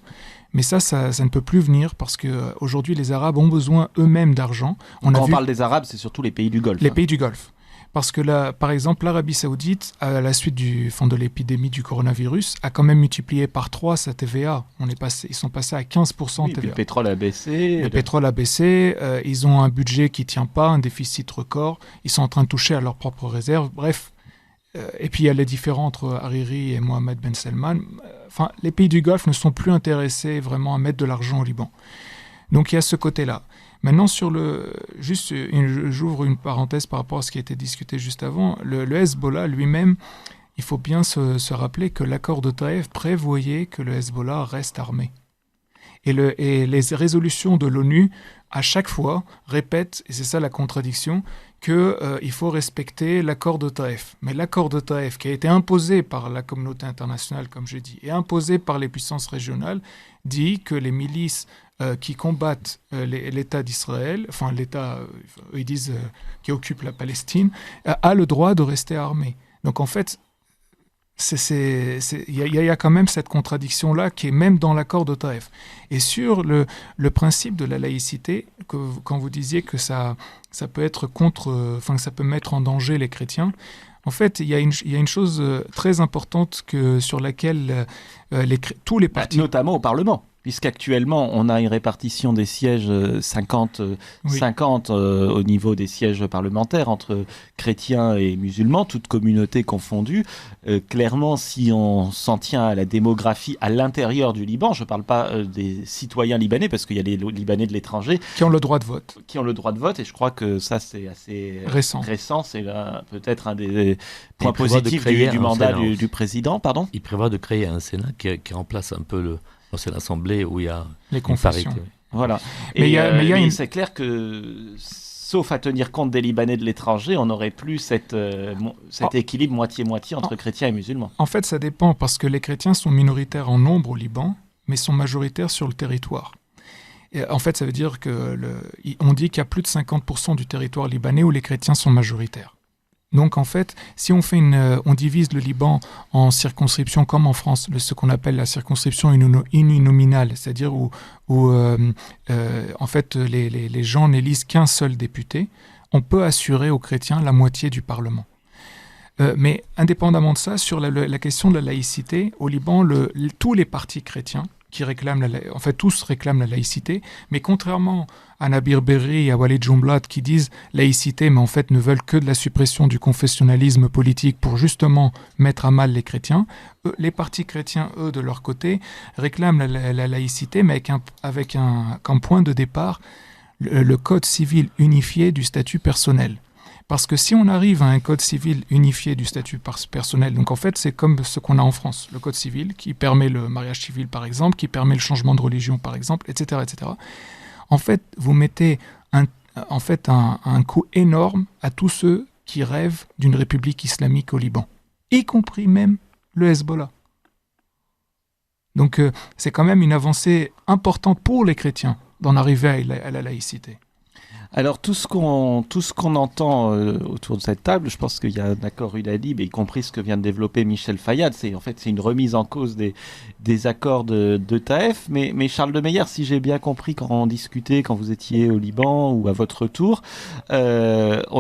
Mais ça ne peut plus venir parce qu'aujourd'hui, les Arabes ont besoin eux-mêmes d'argent. Quand on parle des Arabes, c'est surtout les pays du Golfe. Les pays du Golfe. Parce que là, par exemple, l'Arabie Saoudite, à la suite de l'épidémie du coronavirus, a quand même multiplié par 3 sa TVA. Ils sont passés à 15% TVA. Le pétrole a baissé. Le pétrole a baissé. Ils ont un budget qui ne tient pas, un déficit record. Ils sont en train de toucher à leurs propres réserves. Bref. Et puis il y a les différends entre Hariri et Mohammed Ben Salman. Enfin, les pays du Golfe ne sont plus intéressés vraiment à mettre de l'argent au Liban. Donc il y a ce côté-là. Maintenant, j'ouvre une parenthèse par rapport à ce qui a été discuté juste avant. Le Hezbollah lui-même, il faut bien se rappeler que l'accord de Taïf prévoyait que le Hezbollah reste armé. Et les résolutions de l'ONU, à chaque fois, répètent, et c'est ça la contradiction, qu'il faut respecter l'accord de Taïf. Mais l'accord de Taïf, qui a été imposé par la communauté internationale, comme je dis, et imposé par les puissances régionales, dit que les milices qui combattent l'État d'Israël, enfin l'État, ils disent, qui occupe la Palestine, a le droit de rester armé. Donc en fait, il y a quand même cette contradiction-là qui est même dans l'accord de Taïf. Et sur le principe de la laïcité, quand vous disiez que ça peut être que ça peut mettre en danger les chrétiens, en fait, il y a une chose très importante sur laquelle tous les partis... Notamment au Parlement. Puisqu'actuellement, on a une répartition des sièges 50-50 au niveau des sièges parlementaires entre chrétiens et musulmans, toutes communautés confondues. Clairement, si on s'en tient à la démographie à l'intérieur du Liban, je ne parle pas des citoyens libanais, parce qu'il y a les Libanais de l'étranger. Qui ont le droit de vote. Et je crois que ça, c'est assez récent. C'est là, peut-être un des points positifs du mandat du président. Pardon ? Il prévoit de créer un Sénat qui remplace un peu c'est l'Assemblée où il y a les confessions. Parité. Voilà. C'est clair que, sauf à tenir compte des Libanais de l'étranger, on n'aurait plus cet équilibre moitié-moitié entre chrétiens et musulmans. En fait, ça dépend, parce que les chrétiens sont minoritaires en nombre au Liban, mais sont majoritaires sur le territoire. Et en fait, ça veut dire on dit qu'il y a plus de 50% du territoire libanais où les chrétiens sont majoritaires. Donc en fait, si on divise le Liban en circonscriptions comme en France, ce qu'on appelle la circonscription uninominale, c'est-à-dire où en fait les gens n'élisent qu'un seul député, on peut assurer aux chrétiens la moitié du Parlement. Mais indépendamment de ça, sur la question de la laïcité, au Liban, tous les partis chrétiens qui réclament tous réclament la laïcité, mais contrairement à Nabir Berri et à Walid Jumblat qui disent laïcité, mais en fait ne veulent que de la suppression du confessionnalisme politique pour justement mettre à mal les chrétiens, les partis chrétiens, eux, de leur côté, réclament la laïcité, mais avec comme point de départ le code civil unifié du statut personnel. Parce que si on arrive à un code civil unifié du statut personnel, donc en fait c'est comme ce qu'on a en France, le code civil qui permet le mariage civil par exemple, qui permet le changement de religion par exemple, etc. etc. En fait, vous mettez en fait un coup énorme à tous ceux qui rêvent d'une république islamique au Liban, y compris même le Hezbollah. Donc c'est quand même une avancée importante pour les chrétiens d'en arriver à la laïcité. Alors tout ce qu'on entend autour de cette table, je pense qu'il y a un accord unanime, y compris ce que vient de développer Michel Fayad, c'est une remise en cause des accords de Taïf. Mais Charles de Meyer, si j'ai bien compris quand on discutait, quand vous étiez au Liban ou à votre retour, on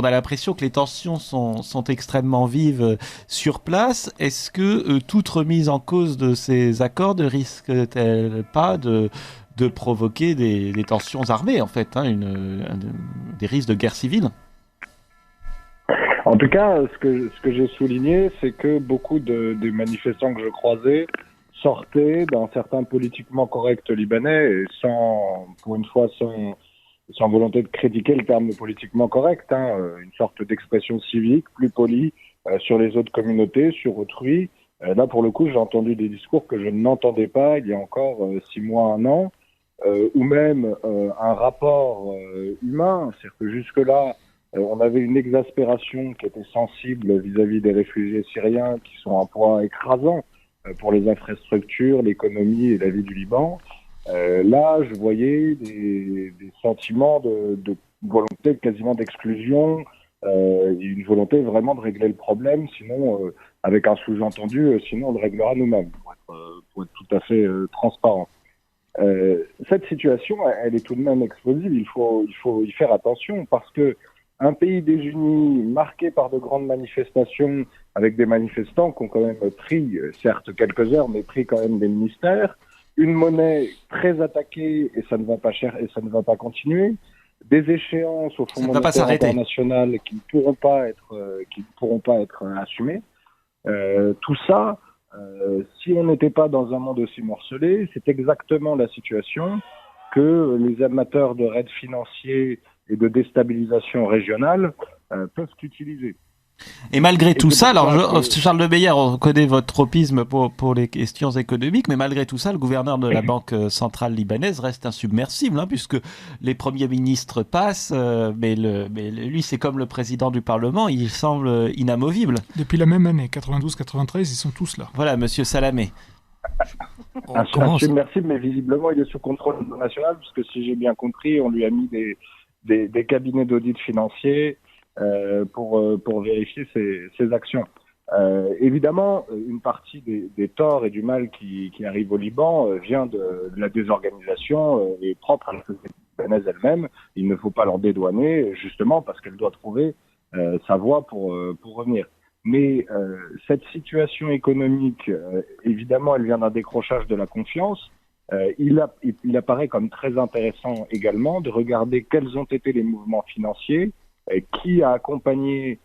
a l'impression que les tensions sont extrêmement vives sur place. Est-ce que toute remise en cause de ces accords ne risque-t-elle pas de provoquer des tensions armées, en fait, des risques de guerre civile? En tout cas, ce que j'ai souligné, c'est que beaucoup des manifestants que je croisais sortaient d'un certain politiquement correct libanais, et pour une fois, sans volonté de critiquer le terme politiquement correct, une sorte d'expression civique plus polie sur les autres communautés, sur autrui. Là, pour le coup, j'ai entendu des discours que je n'entendais pas il y a encore 6 mois, 1 an. Ou même un rapport humain, c'est-à-dire que jusque-là, on avait une exaspération qui était sensible vis-à-vis des réfugiés syriens qui sont un poids écrasant pour les infrastructures, l'économie et la vie du Liban. Là, je voyais des sentiments de volonté quasiment d'exclusion, une volonté vraiment de régler le problème, sinon, avec un sous-entendu, sinon on le réglera nous-mêmes, pour être tout à fait transparent. Cette situation, elle est tout de même explosive. Il faut y faire attention parce que un pays désuni, marqué par de grandes manifestations, avec des manifestants qui ont quand même pris, certes quelques heures, mais pris quand même des ministères, une monnaie très attaquée et ça ne va pas cher et ça ne va pas continuer, des échéances au Fonds monétaire international qui ne pourront pas être assumées. Tout ça. Si on n'était pas dans un monde aussi morcelé, c'est exactement la situation que les amateurs de raids financiers et de déstabilisation régionale peuvent utiliser. Et malgré tout ça, alors Charles de Meyer, on connaît votre tropisme pour les questions économiques, mais malgré tout ça, le gouverneur de la Banque centrale libanaise reste insubmersible, puisque les premiers ministres passent, mais lui, c'est comme le président du Parlement, il semble inamovible. Depuis la même année, 92-93, ils sont tous là. Voilà, monsieur Salamé. Insubmersible, mais visiblement, il est sous contrôle international, puisque si j'ai bien compris, on lui a mis des cabinets d'audit financiers pour vérifier ses actions. Évidemment, une partie des torts et du mal qui arrive au Liban vient de la désorganisation et propre à la société libanaise elle-même. Il ne faut pas leur dédouaner, justement, parce qu'elle doit trouver sa voie pour revenir. Mais cette situation économique, évidemment, elle vient d'un décrochage de la confiance. Il apparaît comme très intéressant également de regarder quels ont été les mouvements financiers, qui a accompagné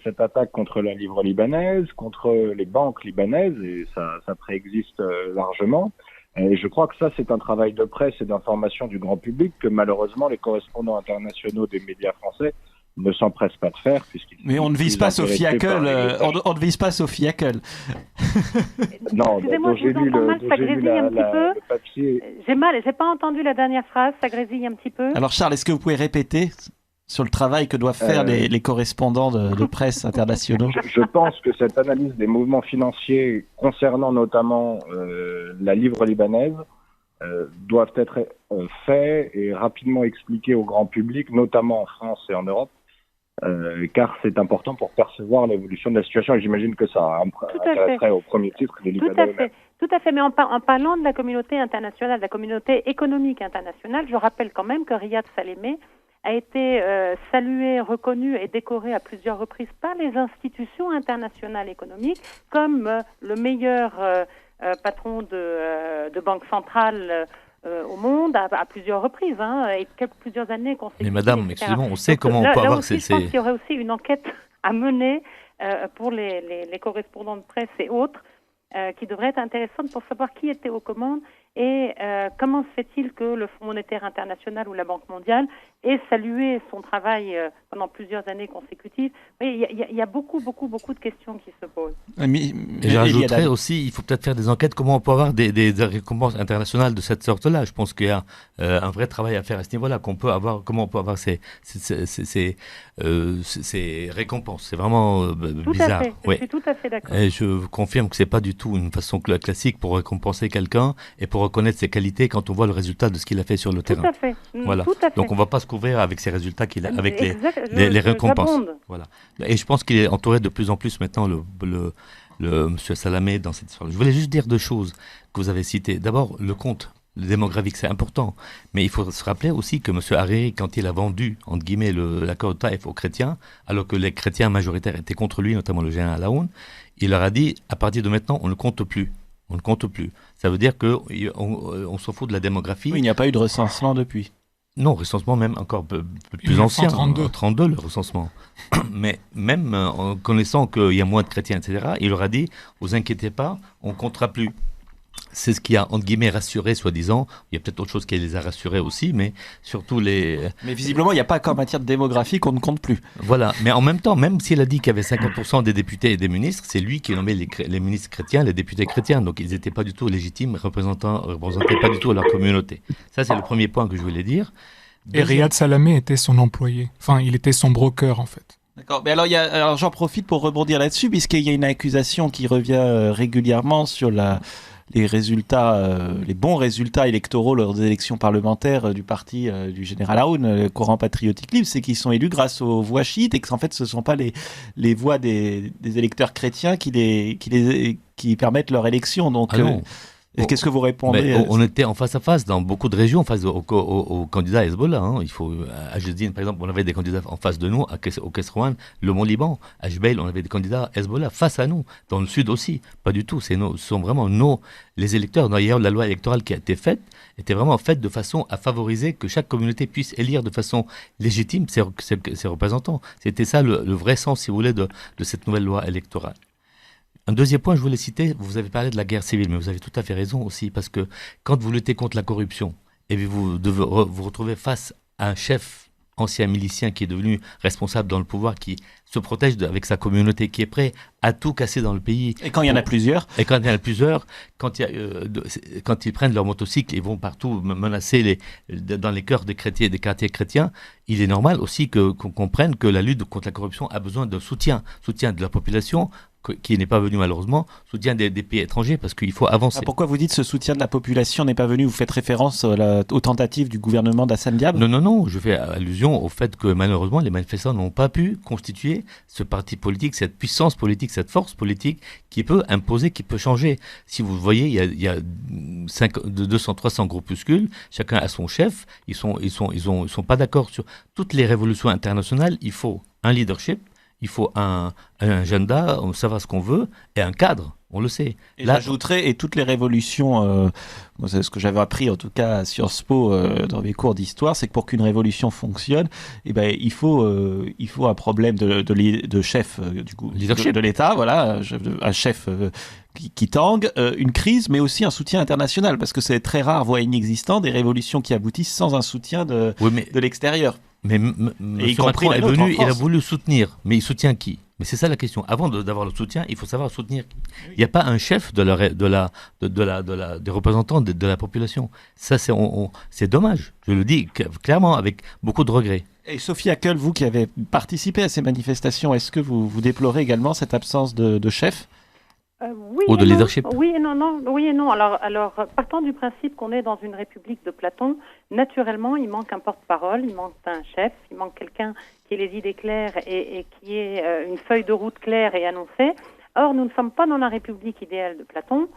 cette attaque contre la livre libanaise, contre les banques libanaises, et ça préexiste largement. Et je crois que ça, c'est un travail de presse et d'information du grand public que malheureusement les correspondants internationaux des médias français ne s'empressent pas de faire. Mais on ne vise pas Sophie Hackel, on ne vise pas Sophie Hackel. Non, excusez-moi, je vous entends mal, ça grésille un petit peu. Le papier. J'ai pas entendu la dernière phrase, ça grésille un petit peu. Alors Charles, est-ce que vous pouvez répéter sur le travail que doivent faire les correspondants de presse internationaux? Je pense que cette analyse des mouvements financiers concernant notamment la livre libanaise doivent être faits et rapidement expliqués au grand public, notamment en France et en Europe, car c'est important pour percevoir l'évolution de la situation et j'imagine que ça intéresserait au premier titre les Libanais eux-mêmes. Tout à fait, mais en parlant de la communauté internationale, de la communauté économique internationale, je rappelle quand même que Riyad Salamé a été salué, reconnu et décoré à plusieurs reprises par les institutions internationales économiques comme le meilleur patron de banque centrale au monde à plusieurs reprises, et plusieurs années consécutives. Mais madame, excusez-moi, on sait comment on peut avoir ces... Je pense qu'il y aurait aussi une enquête à mener pour les correspondants de presse et autres qui devrait être intéressante pour savoir qui était aux commandes et comment se fait-il que le Fonds monétaire international ou la Banque mondiale et saluer son travail pendant plusieurs années consécutives. Il y a beaucoup de questions qui se posent. Et je rajouterais aussi, il faut peut-être faire des enquêtes, comment on peut avoir des récompenses internationales de cette sorte-là. Je pense qu'il y a un vrai travail à faire à ce niveau-là, comment on peut avoir ces récompenses. C'est vraiment bizarre. Je suis tout à fait d'accord. Et je confirme que c'est pas du tout une façon classique pour récompenser quelqu'un et pour reconnaître ses qualités quand on voit le résultat de ce qu'il a fait sur le terrain. Tout à fait. Voilà. Tout à fait. Donc on va pas se couvrir avec ces résultats avec les récompenses. Voilà. Et je pense qu'il est entouré de plus en plus maintenant le monsieur Salamé dans cette histoire. Je voulais juste dire deux choses que vous avez citées. D'abord, le compte démographique, c'est important. Mais il faut se rappeler aussi que monsieur Hariri, quand il a vendu, entre guillemets, l'accord de Taïf aux chrétiens, alors que les chrétiens majoritaires étaient contre lui, notamment le général Aoun, il leur a dit, à partir de maintenant, on ne compte plus. On ne compte plus. Ça veut dire qu'on s'en fout de la démographie. Oui, il n'y a pas eu de recensement depuis. Non, recensement même encore plus ancien, 1932 le recensement. Mais même en connaissant qu'il y a moins de chrétiens, etc., il leur a dit, vous inquiétez pas, on comptera plus. C'est ce qui a, entre guillemets, rassuré, soi-disant. Il y a peut-être autre chose qui les a rassurés aussi, mais surtout les... Mais visiblement, il n'y a pas qu'en matière de démographie qu'on ne compte plus. Voilà, mais en même temps, même s'il a dit qu'il y avait 50% des députés et des ministres, c'est lui qui nommait les ministres chrétiens, les députés chrétiens. Donc ils n'étaient pas du tout légitimes, représentaient pas du tout leur communauté. Ça, c'est le premier point que je voulais dire. Et Riyad Salamé était son employé. Enfin, il était son broker, en fait. D'accord. Mais alors, j'en profite pour rebondir là-dessus, puisqu'il y a une accusation qui revient régulièrement sur les résultats, les bons résultats électoraux lors des élections parlementaires du parti du général Aoun, le Courant Patriotique Libre, c'est qu'ils sont élus grâce aux voix chiites et que en fait ce ne sont pas les voix des électeurs chrétiens qui permettent leur élection. Donc, qu'est-ce que vous répondez? On était en face à face dans beaucoup de régions, face aux candidats Hezbollah. Il faut, à Jezdine, par exemple, on avait des candidats en face de nous, au Kesrouan, le Mont-Liban. À Jbeil, on avait des candidats Hezbollah face à nous. Dans le sud aussi, pas du tout. Ce sont vraiment les électeurs. D'ailleurs, la loi électorale qui a été faite était vraiment faite de façon à favoriser que chaque communauté puisse élire de façon légitime ses représentants. C'était ça le vrai sens, si vous voulez, de cette nouvelle loi électorale. Un deuxième point, je voulais citer, vous avez parlé de la guerre civile, mais vous avez tout à fait raison aussi, parce que quand vous luttez contre la corruption, et vous devez vous retrouver face à un chef ancien milicien qui est devenu responsable dans le pouvoir, qui se protège avec sa communauté, qui est prêt à tout casser dans le pays. Et quand il y en a plusieurs. Et quand il y en a plusieurs, quand ils prennent leur motocycle, ils vont partout menacer dans les cœurs des quartiers chrétiens, il est normal aussi qu'on comprenne que la lutte contre la corruption a besoin de soutien de la population, qui n'est pas venu malheureusement, soutien des pays étrangers, parce qu'il faut avancer. Pourquoi vous dites ce soutien de la population n'est pas venu? Vous faites référence aux tentatives du gouvernement d'Hassane Diab? Non, je fais allusion au fait que malheureusement les manifestants n'ont pas pu constituer ce parti politique, cette puissance politique, cette force politique qui peut imposer, qui peut changer. Si vous voyez, il y a 200-300 groupuscules, chacun a son chef, ils sont pas d'accord sur toutes les révolutions internationales. Il faut un leadership, il faut un agenda, on savoir ce qu'on veut, et un cadre, on le sait. Et j'ajouterais, et toutes les révolutions, c'est ce que j'avais appris en tout cas à Sciences Po dans mes cours d'histoire, c'est que pour qu'une révolution fonctionne, il faut un problème de chef de l'État, voilà, un chef qui tangue, une crise, mais aussi un soutien international, parce que c'est très rare, voire inexistant, des révolutions qui aboutissent sans un soutien de l'extérieur. Mais M. Macron est venu, il a voulu soutenir, mais il soutient qui? Mais c'est ça la question. Avant d'avoir le soutien, il faut savoir soutenir qui. Il n'y a pas un chef des représentants de la population. Ça, c'est dommage. Je le dis clairement, avec beaucoup de regrets. Et Sophie Hackel, vous qui avez participé à ces manifestations, est-ce que vous déplorez également cette absence de chef? Oui, ou de leadership. Oui et non. Alors, partant du principe qu'on est dans une république de Platon, naturellement, il manque un porte-parole, il manque un chef, il manque quelqu'un qui ait les idées claires et qui ait une feuille de route claire et annoncée. Or, nous ne sommes pas dans la république idéale de Platon.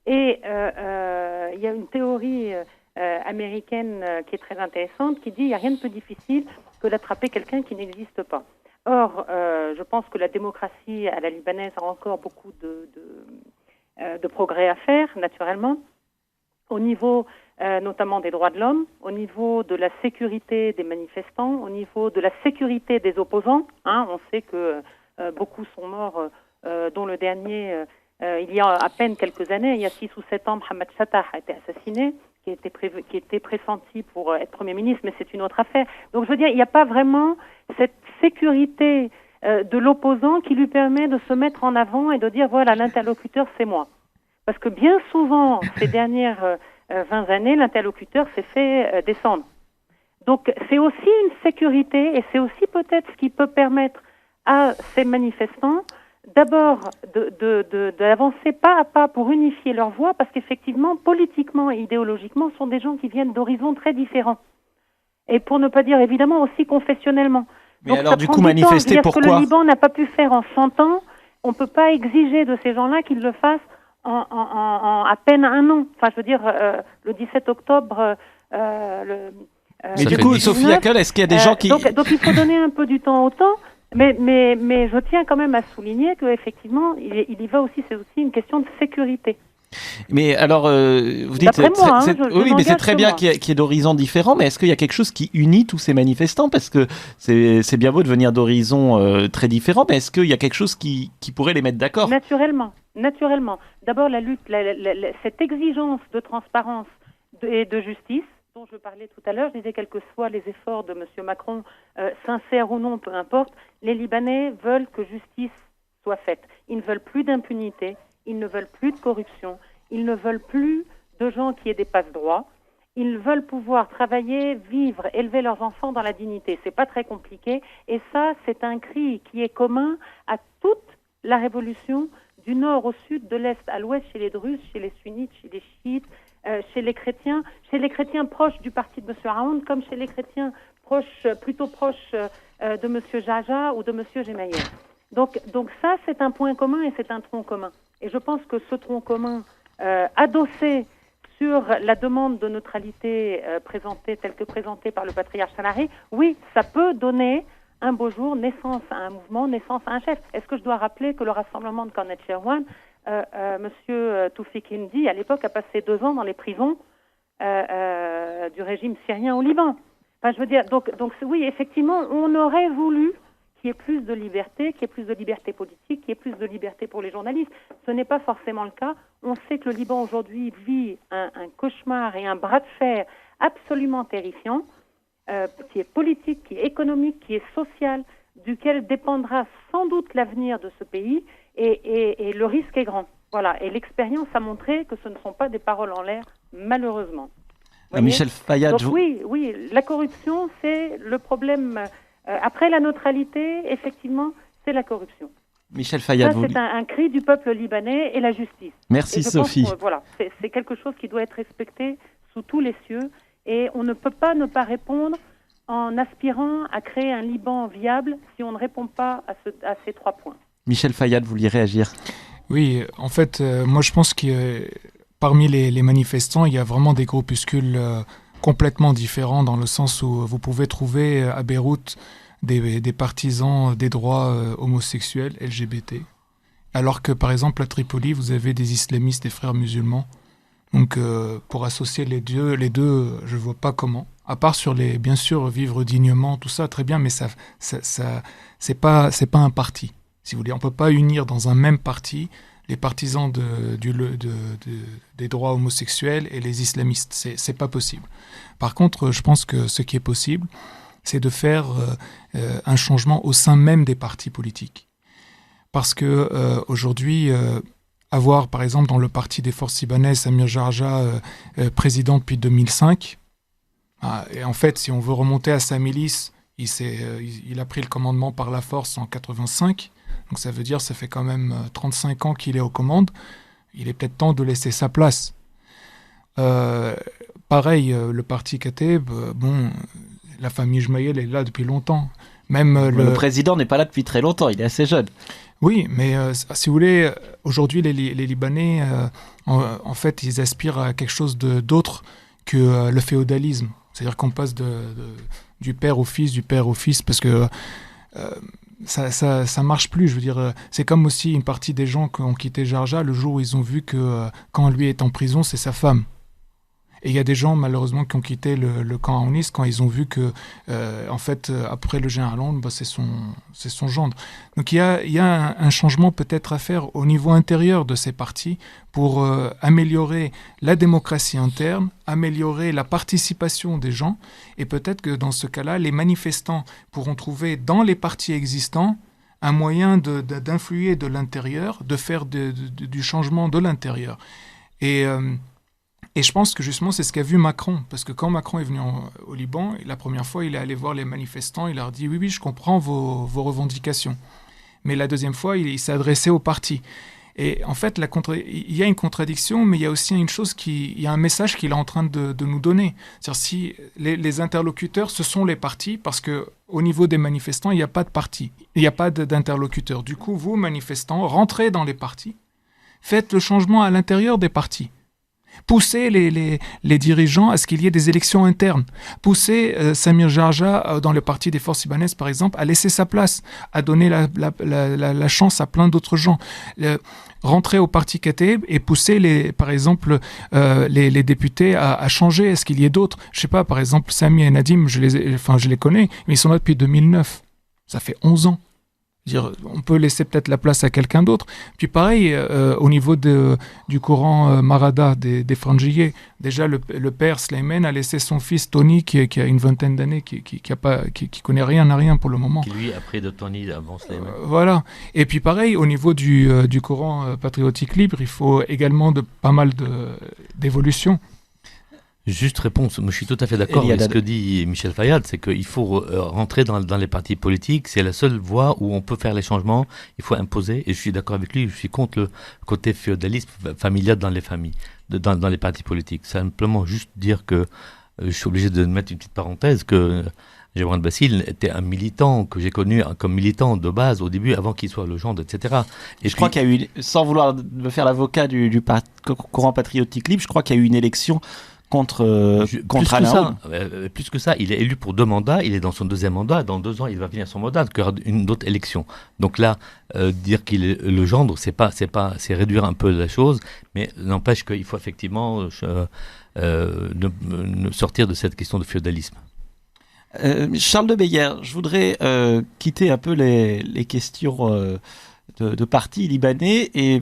Et il y a une théorie américaine qui est très intéressante qui dit qu'il n'y a rien de plus difficile que d'attraper quelqu'un qui n'existe pas. Or, je pense que la démocratie à la libanaise a encore beaucoup de progrès à faire, naturellement, au niveau notamment des droits de l'homme, au niveau de la sécurité des manifestants, au niveau de la sécurité des opposants. On sait que beaucoup sont morts, dont le dernier il y a à peine quelques années, il y a 6 ou 7 ans, Mohamed Chatah a été assassiné, qui était pressenti pour être Premier ministre, mais c'est une autre affaire. Donc je veux dire, il n'y a pas vraiment cette sécurité de l'opposant qui lui permet de se mettre en avant et de dire, voilà, l'interlocuteur, c'est moi. Parce que bien souvent, ces dernières 20 années, l'interlocuteur s'est fait descendre. Donc c'est aussi une sécurité et c'est aussi peut-être ce qui peut permettre à ces manifestants d'abord d'avancer pas à pas pour unifier leur voix, parce qu'effectivement, politiquement et idéologiquement, ce sont des gens qui viennent d'horizons très différents. Et pour ne pas dire évidemment aussi confessionnellement. Mais donc, alors du coup, manifester pourquoi ? Ce que le Liban n'a pas pu faire en 100 ans, on ne peut pas exiger de ces gens-là qu'ils le fassent en à peine un an. Enfin, je veux dire, le 17 octobre... mais du coup, Sophie Hakel, est-ce qu'il y a des gens qui... Donc il faut donner un peu du temps au temps, mais je tiens quand même à souligner qu'effectivement, il y va aussi, c'est aussi une question de sécurité. Mais alors, vous dites... oui, mais c'est très bien qu'il y ait d'horizons différents, mais est-ce qu'il y a quelque chose qui unit tous ces manifestants ? Parce que c'est bien beau de venir d'horizons très différents, mais est-ce qu'il y a quelque chose qui pourrait les mettre d'accord ? Naturellement. D'abord, la lutte, cette exigence de transparence et de justice, dont je parlais tout à l'heure, je disais quels que soient les efforts de M. Macron, sincères ou non, peu importe, les Libanais veulent que justice soit faite. Ils ne veulent plus d'impunité, ils ne veulent plus de corruption, ils ne veulent plus de gens qui aient des passe-droits, ils veulent pouvoir travailler, vivre, élever leurs enfants dans la dignité. C'est pas très compliqué, et ça, c'est un cri qui est commun à toute la révolution, du nord au sud, de l'est à l'ouest, chez les Druzes, chez les sunnites, chez les chiites, chez les chrétiens proches du parti de M. Aoun, comme chez les chrétiens plutôt proches de M. Jaja ou de M. Gemayel. Donc ça, c'est un point commun et c'est un tronc commun. Et je pense que ce tronc commun, adossé sur la demande de neutralité telle que présentée par le patriarche Sanari, oui, ça peut donner un beau jour naissance à un mouvement, naissance à un chef. Est-ce que je dois rappeler que le rassemblement de Cornet Cherwan, Monsieur Toufik Hindi, à l'époque, a passé 2 ans dans les prisons du régime syrien au Liban. Enfin, je veux dire, donc oui, effectivement, on aurait voulu qu'il y ait plus de liberté, qu'il y ait plus de liberté politique, qu'il y ait plus de liberté pour les journalistes. Ce n'est pas forcément le cas. On sait que le Liban aujourd'hui vit un cauchemar et un bras de fer absolument terrifiant, qui est politique, qui est économique, qui est social, duquel dépendra sans doute l'avenir de ce pays, et le risque est grand. Voilà. Et l'expérience a montré que ce ne sont pas des paroles en l'air, malheureusement. Michel Fayad. Donc oui, la corruption, c'est le problème. Après la neutralité, effectivement, c'est la corruption. Michel Fayad, c'est un cri du peuple libanais et la justice. Merci Sophie. Voilà, c'est quelque chose qui doit être respecté sous tous les cieux, et on ne peut pas ne pas répondre en aspirant à créer un Liban viable si on ne répond pas à ces 3 points. Michel Fayad, vous vouliez réagir ? Oui, en fait, moi je pense que parmi les manifestants, il y a vraiment des groupuscules complètement différents, dans le sens où vous pouvez trouver à Beyrouth des partisans des droits homosexuels, LGBT, alors que par exemple à Tripoli, vous avez des islamistes, des frères musulmans. Donc pour associer les deux, je vois pas comment. À part sur bien sûr, vivre dignement, tout ça, très bien, mais ça c'est pas un parti. Si vous voulez, on peut pas unir dans un même parti les partisans des droits homosexuels et les islamistes. C'est pas possible. Par contre, je pense que ce qui est possible, c'est de faire un changement au sein même des partis politiques. Parce que aujourd'hui, avoir par exemple dans le parti des forces libanaises Samir Jarja président depuis 2005, et en fait, si on veut remonter à sa milice, il a pris le commandement par la force en 85. Donc ça veut dire ça fait quand même 35 ans qu'il est aux commandes. Il est peut-être temps de laisser sa place. Pareil, le parti Kateb, la famille Gemayel est là depuis longtemps. Même le président n'est pas là depuis très longtemps, il est assez jeune. Oui, mais si vous voulez, aujourd'hui les Libanais, en fait, ils aspirent à quelque chose d'autre que le féodalisme. C'est-à-dire qu'on passe du père au fils, parce que ça marche plus. Je veux dire, c'est comme aussi une partie des gens qui ont quitté Jarja le jour où ils ont vu que quand lui est en prison, c'est sa femme. Et il y a des gens, malheureusement, qui ont quitté le camp aouniste quand ils ont vu que, en fait, après le général Aoun, c'est son gendre. Donc il y a un changement peut-être à faire au niveau intérieur de ces partis pour améliorer la démocratie interne, améliorer la participation des gens. Et peut-être que dans ce cas-là, les manifestants pourront trouver dans les partis existants un moyen d'influer de l'intérieur, de faire du changement de l'intérieur. Et je pense que justement, c'est ce qu'a vu Macron. Parce que quand Macron est venu au Liban, la première fois, il est allé voir les manifestants, il leur dit « Oui, je comprends vos revendications ». Mais la deuxième fois, il s'est adressé au parti. Et en fait, il y a une contradiction, mais il y a aussi il y a un message qu'il est en train de nous donner. C'est-à-dire si les interlocuteurs, ce sont les partis, parce qu'au niveau des manifestants, il n'y a pas de parti, il n'y a pas d'interlocuteurs. Du coup, vous, manifestants, rentrez dans les partis, faites le changement à l'intérieur des partis. Poussez les dirigeants à ce qu'il y ait des élections internes. Poussez Samir Jarja dans le parti des forces libanaises, par exemple, à laisser sa place, à donner la chance à plein d'autres gens. Rentrer au parti Kataeb et pousser, par exemple, les députés à changer. Est-ce qu'il y ait d'autres? Je sais pas, par exemple, Sami et Nadim, je les connais, mais ils sont là depuis 2009. Ça fait 11 ans. On peut laisser peut-être la place à quelqu'un d'autre. Puis pareil, au niveau du courant Marada des Frangillés, déjà le père Sleiman a laissé son fils Tony qui a une vingtaine d'années, qui connaît rien à rien pour le moment. Qui lui, après de Tony, avant Sleiman. Voilà. Et puis pareil, au niveau du courant patriotique libre, il faut également pas mal d'évolution. Juste réponse, moi je suis tout à fait d'accord avec ce que dit Michel Fayad, c'est qu'il faut rentrer dans les partis politiques, c'est la seule voie où on peut faire les changements, il faut imposer, et je suis d'accord avec lui, je suis contre le côté féodalisme familial dans les familles, dans les partis politiques. Simplement juste dire que, je suis obligé de mettre une petite parenthèse, que Gebran Bassil était un militant que j'ai connu comme militant de base au début, avant qu'il soit le gendre, etc. Et je crois qu'il y a eu, sans vouloir me faire l'avocat du courant patriotique libre, je crois qu'il y a eu une élection contre Alain. Plus que ça, il est élu pour 2 mandats, il est dans son 2e mandat, dans 2 ans il va finir son mandat, il y aura une autre élection. Donc là, dire qu'il est le gendre, c'est réduire un peu la chose, mais n'empêche qu'il faut effectivement sortir de cette question de féodalisme. Charles de Beyer, je voudrais quitter un peu les questions de partis libanais et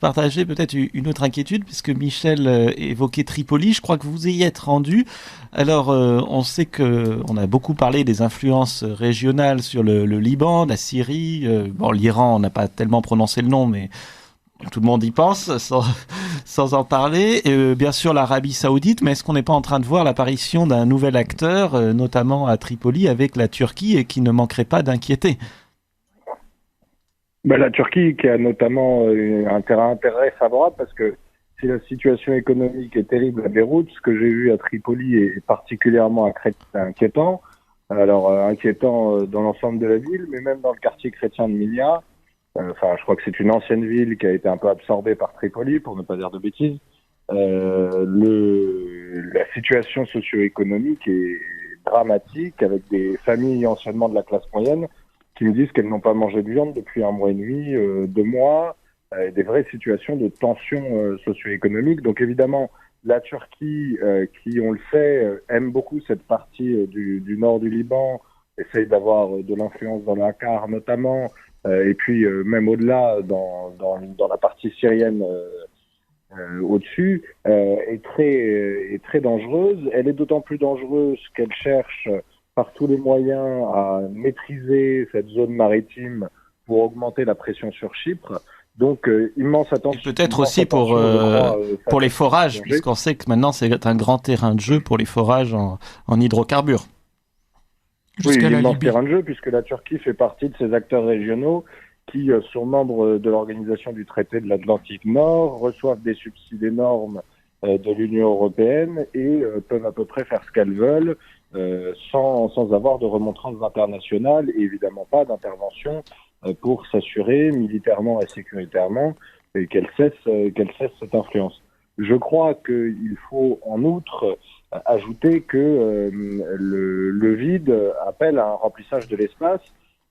partager peut-être une autre inquiétude, puisque Michel évoquait Tripoli. Je crois que vous y êtes rendu. Alors, on sait on a beaucoup parlé des influences régionales sur le Liban, la Syrie. L'Iran, on n'a pas tellement prononcé le nom, mais tout le monde y pense, sans en parler. Et, bien sûr, l'Arabie Saoudite, mais est-ce qu'on n'est pas en train de voir l'apparition d'un nouvel acteur, notamment à Tripoli, avec la Turquie, et qui ne manquerait pas d'inquiéter? La Turquie qui a notamment un intérêt favorable, parce que si la situation économique est terrible à Beyrouth, ce que j'ai vu à Tripoli est particulièrement inquiétant. Alors inquiétant dans l'ensemble de la ville, mais même dans le quartier chrétien de Milia. Je crois que c'est une ancienne ville qui a été un peu absorbée par Tripoli, pour ne pas dire de bêtises. La situation socio-économique est dramatique, avec des familles anciennement de la classe moyenne qui nous disent qu'elles n'ont pas mangé de viande depuis 1 mois et demi, 2 mois, des vraies situations de tension socio-économique. Donc évidemment, la Turquie, qui on le sait, aime beaucoup cette partie du nord du Liban, essaye d'avoir de l'influence dans la Qatar notamment, et puis même au-delà dans la partie syrienne au-dessus, est très dangereuse. Elle est d'autant plus dangereuse qu'elle cherche par tous les moyens à maîtriser cette zone maritime pour augmenter la pression sur Chypre. Donc, immense attention. Et peut-être aussi pour les forages, puisqu'on sait que maintenant c'est un grand terrain de jeu pour les forages en hydrocarbures. Oui, immense terrain de jeu, puisque la Turquie fait partie de ces acteurs régionaux qui sont membres de l'organisation du traité de l'Atlantique Nord, reçoivent des subsides énormes de l'Union européenne et peuvent à peu près faire ce qu'elles veulent sans avoir de remontrances internationales et évidemment pas d'intervention pour s'assurer militairement et sécuritairement qu'elle cesse cette influence. Je crois qu'il faut en outre ajouter que le vide appelle à un remplissage de l'espace,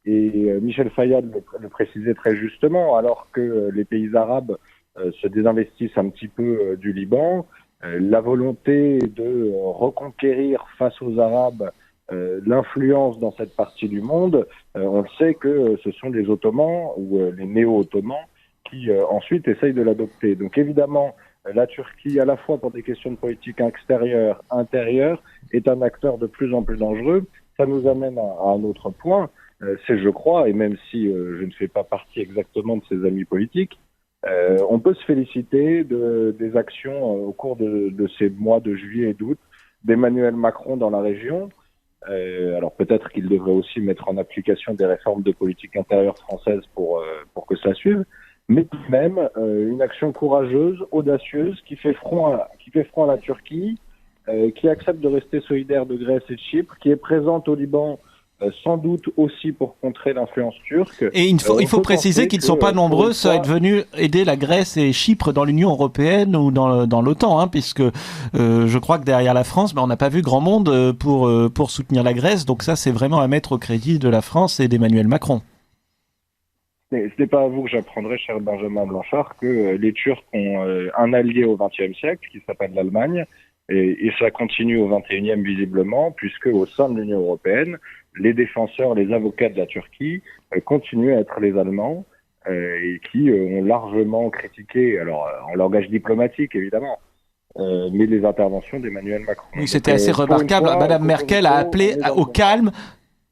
et Michel Fayad le précisait très justement, alors que les pays arabes se désinvestissent un petit peu du Liban, La volonté de reconquérir face aux Arabes l'influence dans cette partie du monde, on le sait que ce sont les Ottomans ou les néo-Ottomans qui ensuite essayent de l'adopter. Donc évidemment, la Turquie, à la fois pour des questions de politique extérieure, intérieure, est un acteur de plus en plus dangereux. Ça nous amène à un autre point, c'est, je crois, et même si je ne fais pas partie exactement de ses amis politiques, on peut se féliciter des actions au cours de ces mois de juillet et d'août d'Emmanuel Macron dans la région. Alors peut-être qu'il devrait aussi mettre en application des réformes de politique intérieure française pour que ça suive, mais tout de même une action courageuse, audacieuse, qui fait front à la Turquie, qui accepte de rester solidaire de Grèce et de Chypre, qui est présente au Liban sans doute aussi pour contrer l'influence turque. Et il faut préciser qu'ils ne sont pas nombreux à être venus aider la Grèce et Chypre dans l'Union européenne ou dans l'OTAN, hein, puisque je crois que derrière la France, on n'a pas vu grand monde pour soutenir la Grèce. Donc ça, c'est vraiment à mettre au crédit de la France et d'Emmanuel Macron. Ce n'est pas à vous que j'apprendrai, cher Benjamin Blanchard, que les Turcs ont un allié au XXe siècle qui s'appelle l'Allemagne, et ça continue au XXIe visiblement, puisque au sein de l'Union européenne, les défenseurs, les avocats de la Turquie continuent à être les Allemands et qui ont largement critiqué, alors en langage diplomatique évidemment, mais les interventions d'Emmanuel Macron. Oui, c'était assez remarquable. Madame Merkel a appelé au calme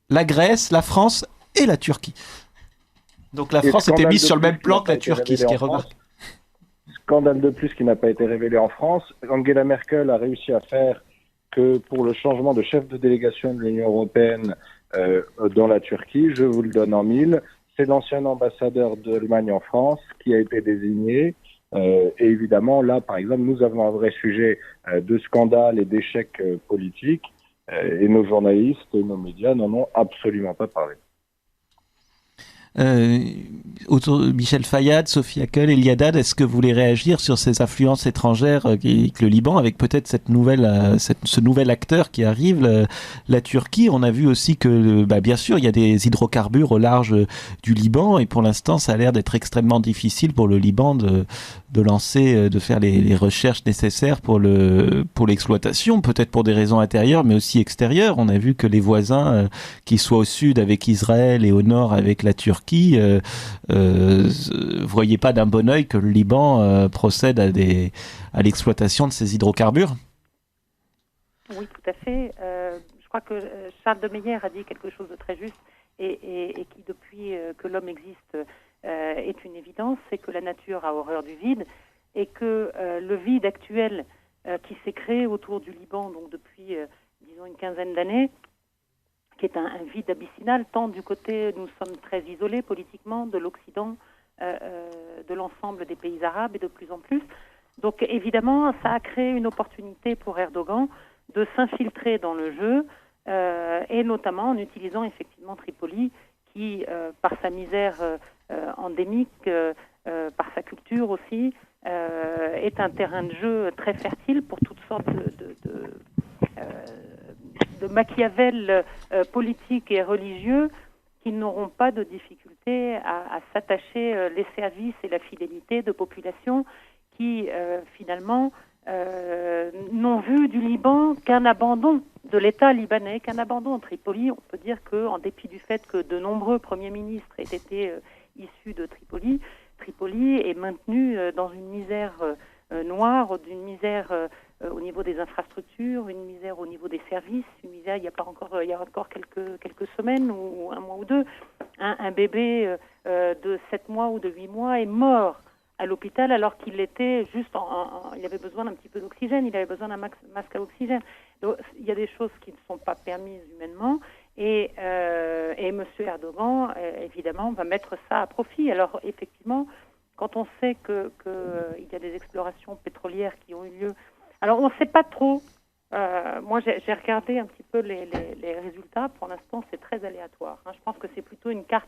la Grèce, la France et la Turquie. Donc la France était mise sur le même plan que la Turquie, ce qui est remarquable. Scandale de plus qui n'a pas été révélé en France. Angela Merkel a réussi à faire que pour le changement de chef de délégation de l'Union européenne dans la Turquie, je vous le donne en mille, c'est l'ancien ambassadeur d'Allemagne en France qui a été désigné. Et évidemment, là, par exemple, nous avons un vrai sujet de scandale et d'échec politique, et nos journalistes et nos médias n'en ont absolument pas parlé. Michel Fayad, Sophie Hackel, Elie Haddad, est-ce que vous voulez réagir sur ces influences étrangères avec le Liban, avec peut-être ce nouvel acteur qui arrive, la Turquie? On a vu aussi que, bien sûr, il y a des hydrocarbures au large du Liban, et pour l'instant, ça a l'air d'être extrêmement difficile pour le Liban de faire les recherches nécessaires pour l'exploitation, peut-être pour des raisons intérieures, mais aussi extérieures. On a vu que les voisins, qu'ils soient au sud avec Israël et au nord avec la Turquie, voyez pas d'un bon œil que le Liban procède à l'exploitation de ces hydrocarbures? Oui, tout à fait. Je crois que Charles de Meyer a dit quelque chose de très juste et qui, depuis que l'homme existe, est une évidence, c'est que la nature a horreur du vide et que le vide actuel qui s'est créé autour du Liban, donc depuis, disons, une quinzaine d'années, qui est un vide abyssinal, tant du côté, nous sommes très isolés politiquement, de l'Occident, de l'ensemble des pays arabes et de plus en plus. Donc évidemment, ça a créé une opportunité pour Erdogan de s'infiltrer dans le jeu, et notamment en utilisant effectivement Tripoli, qui, par sa misère endémique, par sa culture aussi, est un terrain de jeu très fertile pour toutes sortes de Machiavel politiques et religieux qui n'auront pas de difficulté à s'attacher les services et la fidélité de populations qui, finalement, n'ont vu du Liban qu'un abandon de l'État libanais, qu'un abandon en Tripoli. On peut dire qu'en dépit du fait que de nombreux premiers ministres aient été issus de Tripoli, Tripoli est maintenue dans une misère noire, d'une misère au niveau des infrastructures, une misère au niveau des services, une misère il y a encore quelques semaines ou un mois ou deux, un bébé de 7 mois ou de 8 mois est mort à l'hôpital alors qu'il était juste il avait besoin d'un petit peu d'oxygène, il avait besoin d'un masque à oxygène. Donc il y a des choses qui ne sont pas permises humainement et M. Erdogan évidemment va mettre ça à profit. Alors effectivement, quand on sait que il y a des explorations pétrolières qui ont eu lieu, alors on ne sait pas trop. Moi j'ai regardé un petit peu les résultats. Pour l'instant c'est très aléatoire. Je pense que c'est plutôt une carte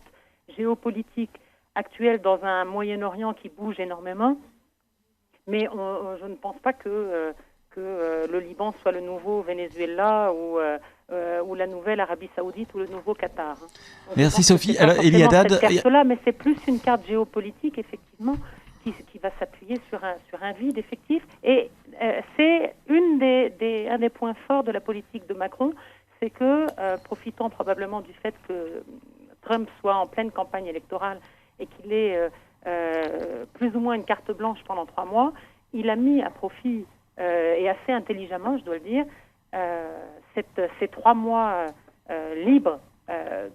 géopolitique actuelle dans un Moyen-Orient qui bouge énormément. Mais je ne pense pas que le Liban soit le nouveau Venezuela ou la nouvelle Arabie Saoudite ou le nouveau Qatar. Merci Sophie. Alors Elie Haddad, mais c'est plus une carte géopolitique effectivement qui va s'appuyer sur un vide effectif. Et c'est un des points forts de la politique de Macron, c'est que, profitant probablement du fait que Trump soit en pleine campagne électorale et qu'il ait plus ou moins une carte blanche pendant 3 mois, il a mis à profit, et assez intelligemment, je dois le dire, ces 3 mois libres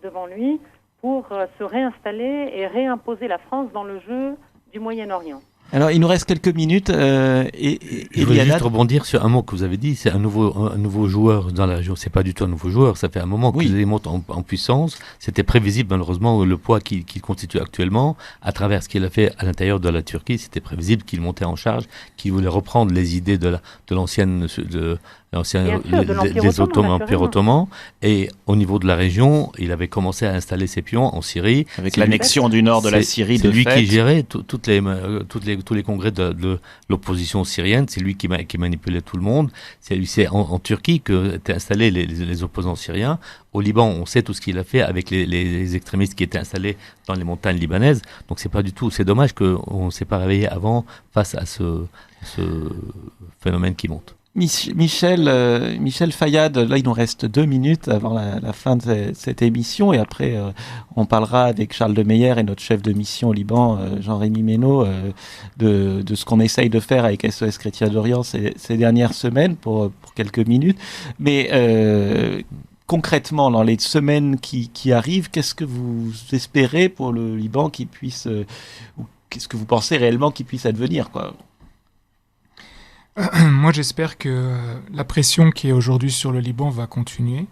devant lui pour se réinstaller et réimposer la France dans le jeu du Moyen-Orient. Alors, il nous reste quelques minutes. Je voulais juste rebondir sur un mot que vous avez dit. C'est un nouveau joueur dans la région. C'est pas du tout un nouveau joueur. Ça fait un moment qu'il monte en puissance. C'était prévisible, malheureusement, le poids qu'il constitue actuellement. À travers ce qu'il a fait à l'intérieur de la Turquie, c'était prévisible qu'il montait en charge, qu'il voulait reprendre les idées de l'ancienne des Empires ottomans. Et au niveau de la région, il avait commencé à installer ses pions en Syrie. Avec l'annexion du nord de la Syrie, c'est lui qui gérait tous les congrès de l'opposition syrienne. C'est lui qui manipulait tout le monde. C'est en Turquie qu'étaient installés les opposants syriens. Au Liban, on sait tout ce qu'il a fait avec les extrémistes qui étaient installés dans les montagnes libanaises. Donc c'est dommage qu'on ne s'est pas réveillé avant face à ce phénomène qui monte. Michel Fayad, là il nous reste 2 minutes avant la fin de cette émission et après on parlera avec Charles de Meyer et notre chef de mission au Liban, Jean-Rémy Ménaud, de ce qu'on essaye de faire avec SOS Chrétiens d'Orient ces dernières semaines pour quelques minutes. Mais concrètement, dans les semaines qui arrivent, qu'est-ce que vous espérez pour le Liban qui puisse, ou qu'est-ce que vous pensez réellement qu'il puisse advenir, quoi? Moi, j'espère que la pression qui est aujourd'hui sur le Liban va continuer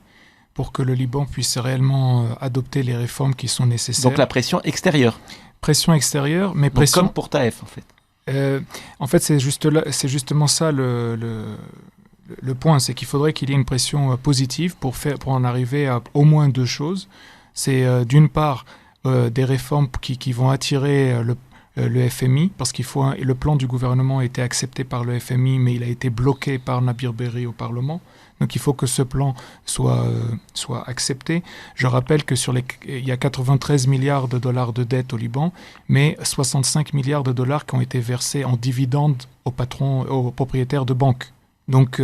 pour que le Liban puisse réellement adopter les réformes qui sont nécessaires. Donc la pression extérieure. Pression extérieure, mais pression... Donc, comme pour Taïf, en fait. C'est justement ça le point, c'est qu'il faudrait qu'il y ait une pression positive pour en arriver à au moins 2 choses. C'est d'une part des réformes qui vont attirer le FMI, parce le plan du gouvernement a été accepté par le FMI, mais il a été bloqué par Nabir Berri au Parlement. Donc il faut que ce plan soit accepté. Je rappelle que il y a 93 milliards de dollars de dette au Liban, mais 65 milliards de dollars qui ont été versés en dividendes aux propriétaires de banques. Donc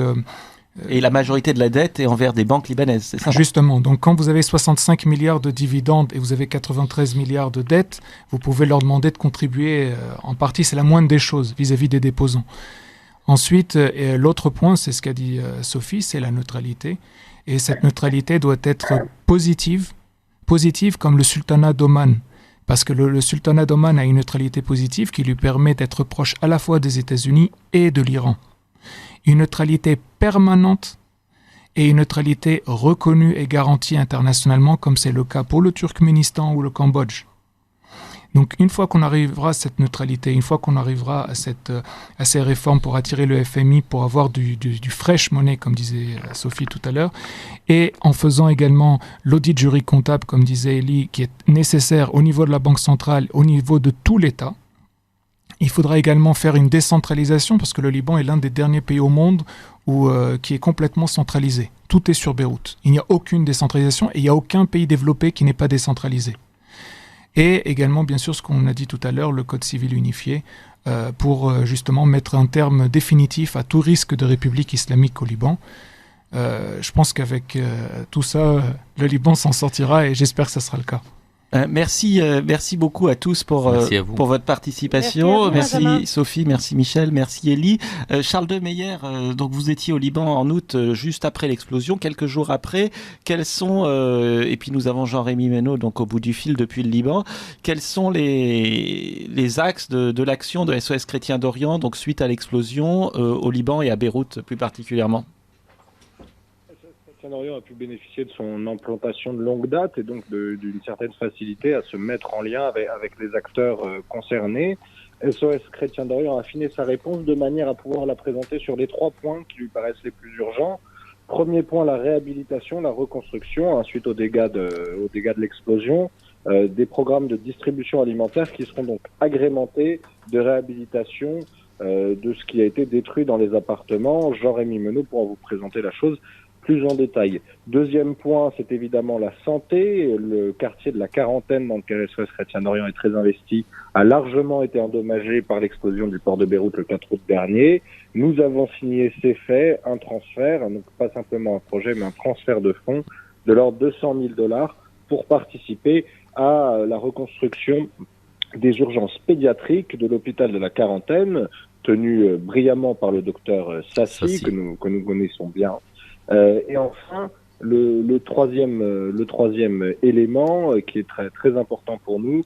et la majorité de la dette est envers des banques libanaises, c'est ça? Justement. Donc, quand vous avez 65 milliards de dividendes et vous avez 93 milliards de dettes, vous pouvez leur demander de contribuer en partie. C'est la moindre des choses vis-à-vis des déposants. Ensuite, l'autre point, c'est ce qu'a dit Sophie, c'est la neutralité. Et cette neutralité doit être positive comme le sultanat d'Oman. Parce que le sultanat d'Oman a une neutralité positive qui lui permet d'être proche à la fois des États-Unis et de l'Iran. Une neutralité permanente et une neutralité reconnue et garantie internationalement, comme c'est le cas pour le Turkménistan ou le Cambodge. Donc une fois qu'on arrivera à cette neutralité, une fois qu'on arrivera à ces réformes pour attirer le FMI, pour avoir du fresh money, comme disait Sophie tout à l'heure, et en faisant également l'audit jury comptable, comme disait Elie, qui est nécessaire au niveau de la Banque centrale, au niveau de tout l'État. Il faudra également faire une décentralisation parce que le Liban est l'un des derniers pays au monde qui est complètement centralisé. Tout est sur Beyrouth. Il n'y a aucune décentralisation et il n'y a aucun pays développé qui n'est pas décentralisé. Et également, bien sûr, ce qu'on a dit tout à l'heure, le Code civil unifié pour justement mettre un terme définitif à tout risque de république islamique au Liban. Je pense qu'avec tout ça, le Liban s'en sortira et j'espère que ce sera le cas. Merci beaucoup à tous pour votre participation. Merci Sophie, merci Michel, merci Elie. Charles de Meyer, donc vous étiez au Liban en août, juste après l'explosion, quelques jours après. Quels sont, et puis nous avons Jean-Rémy Ménaud donc au bout du fil depuis le Liban, quels sont les axes de l'action de SOS Chrétiens d'Orient, donc suite à l'explosion au Liban et à Beyrouth plus particulièrement? Chrétiens d'Orient a pu bénéficier de son implantation de longue date et donc d'une certaine facilité à se mettre en lien avec les acteurs concernés. SOS Chrétiens d'Orient a affiné sa réponse de manière à pouvoir la présenter sur les 3 points qui lui paraissent les plus urgents. Premier point, la réhabilitation, la reconstruction, ensuite aux dégâts de l'explosion, des programmes de distribution alimentaire qui seront donc agrémentés de réhabilitation de ce qui a été détruit dans les appartements. Jean-Rémy Menot pourra vous présenter la chose plus en détail. Deuxième point, c'est évidemment la santé. Le quartier de la Quarantaine, dans lequel SOS Chrétien d'Orient est très investi, a largement été endommagé par l'explosion du port de Beyrouth le 4 août dernier. Nous avons signé, c'est fait, un transfert, donc pas simplement un projet, mais un transfert de fonds de l'ordre de $200 000 pour participer à la reconstruction des urgences pédiatriques de l'hôpital de la Quarantaine, tenu brillamment par le docteur Sassi, que nous connaissons bien. Et enfin, le troisième élément qui est très très important pour nous,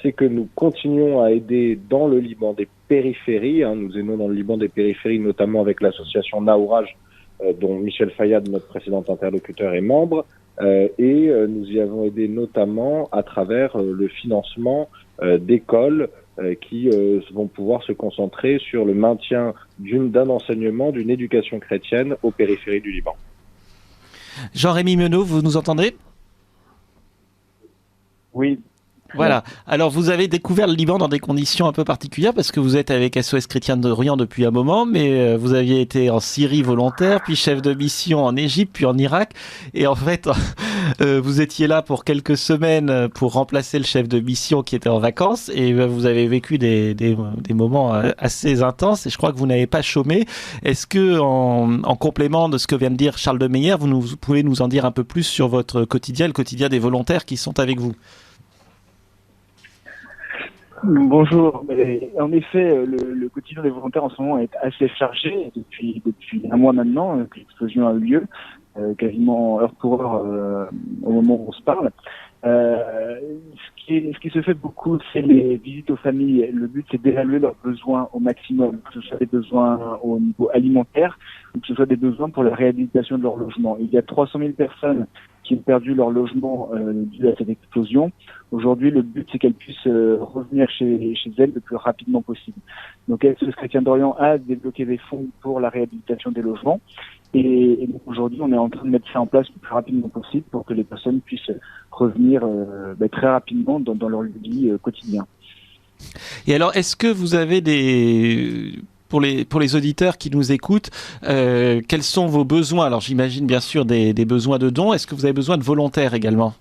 c'est que nous continuons à aider dans le Liban des périphéries. Nous aidons dans le Liban des périphéries, notamment avec l'association Naouraj, dont Michel Fayad, notre précédent interlocuteur, est membre. Et nous y avons aidé notamment à travers le financement d'écoles qui vont pouvoir se concentrer sur le maintien d'un enseignement, d'une éducation chrétienne aux périphéries du Liban. Jean-Rémy Menot, vous nous entendez ? Oui. Voilà. Alors, vous avez découvert le Liban dans des conditions un peu particulières parce que vous êtes avec SOS Chrétien d'Orient depuis un moment, mais vous aviez été en Syrie volontaire, puis chef de mission en Égypte, puis en Irak. Et en fait, vous étiez là pour quelques semaines pour remplacer le chef de mission qui était en vacances et vous avez vécu des moments assez intenses et je crois que vous n'avez pas chômé. Est-ce que, en complément de ce que vient de dire Charles de Meyer, vous pouvez nous en dire un peu plus sur votre quotidien, le quotidien des volontaires qui sont avec vous ? Bonjour. En effet, le quotidien des volontaires en ce moment est assez chargé depuis un mois maintenant que l'explosion a eu lieu, quasiment heure pour heure au moment où on se parle. Ce qui se fait beaucoup, c'est les visites aux familles. Le but, c'est d'évaluer leurs besoins au maximum, que ce soit des besoins au niveau alimentaire ou que ce soit des besoins pour la réhabilitation de leur logement. Il y a 300 000 personnes qui ont perdu leur logement dû à cette explosion. Aujourd'hui, le but, c'est qu'elles puissent revenir chez elles le plus rapidement possible. Donc, SOS Chrétien d'Orient a débloqué des fonds pour la réhabilitation des logements. Et donc, aujourd'hui, on est en train de mettre ça en place le plus rapidement possible pour que les personnes puissent revenir très rapidement dans leur vie quotidien. Et alors, est-ce que vous avez pour les auditeurs qui nous écoutent, quels sont vos besoins ? Alors, j'imagine bien sûr des besoins de dons. Est-ce que vous avez besoin de volontaires également ?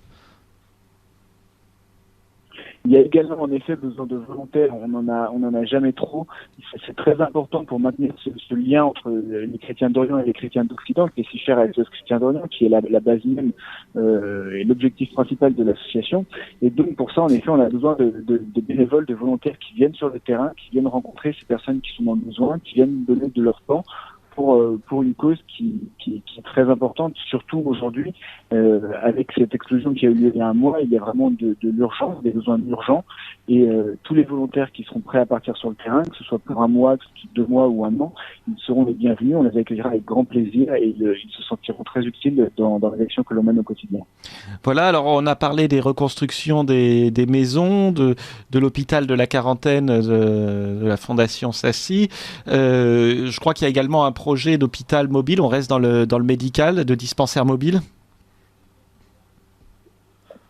Il y a également en effet besoin de volontaires, on en a jamais trop. C'est très important pour maintenir ce lien entre les chrétiens d'Orient et les chrétiens d'Occident, qui est si cher à SOS Chrétien d'Orient, qui est la base même et l'objectif principal de l'association. Et donc pour ça, en effet, on a besoin de bénévoles, de volontaires qui viennent sur le terrain, qui viennent rencontrer ces personnes qui sont dans le besoin, qui viennent donner de leur temps pour une cause qui est très importante, surtout aujourd'hui, avec cette explosion qui a eu lieu il y a un mois, il y a vraiment de l'urgence, des besoins urgents, et tous les volontaires qui seront prêts à partir sur le terrain, que ce soit pour un mois, que ce soit 2 mois ou un an, ils seront les bienvenus, on les accueillera avec grand plaisir et ils se sentiront très utiles dans les actions que l'on mène au quotidien. Voilà, alors on a parlé des reconstructions des maisons, de l'hôpital de la Quarantaine, de la Fondation Sassi. Je crois qu'il y a également un projet d'hôpital mobile, on reste dans le médical, de dispensaire mobile.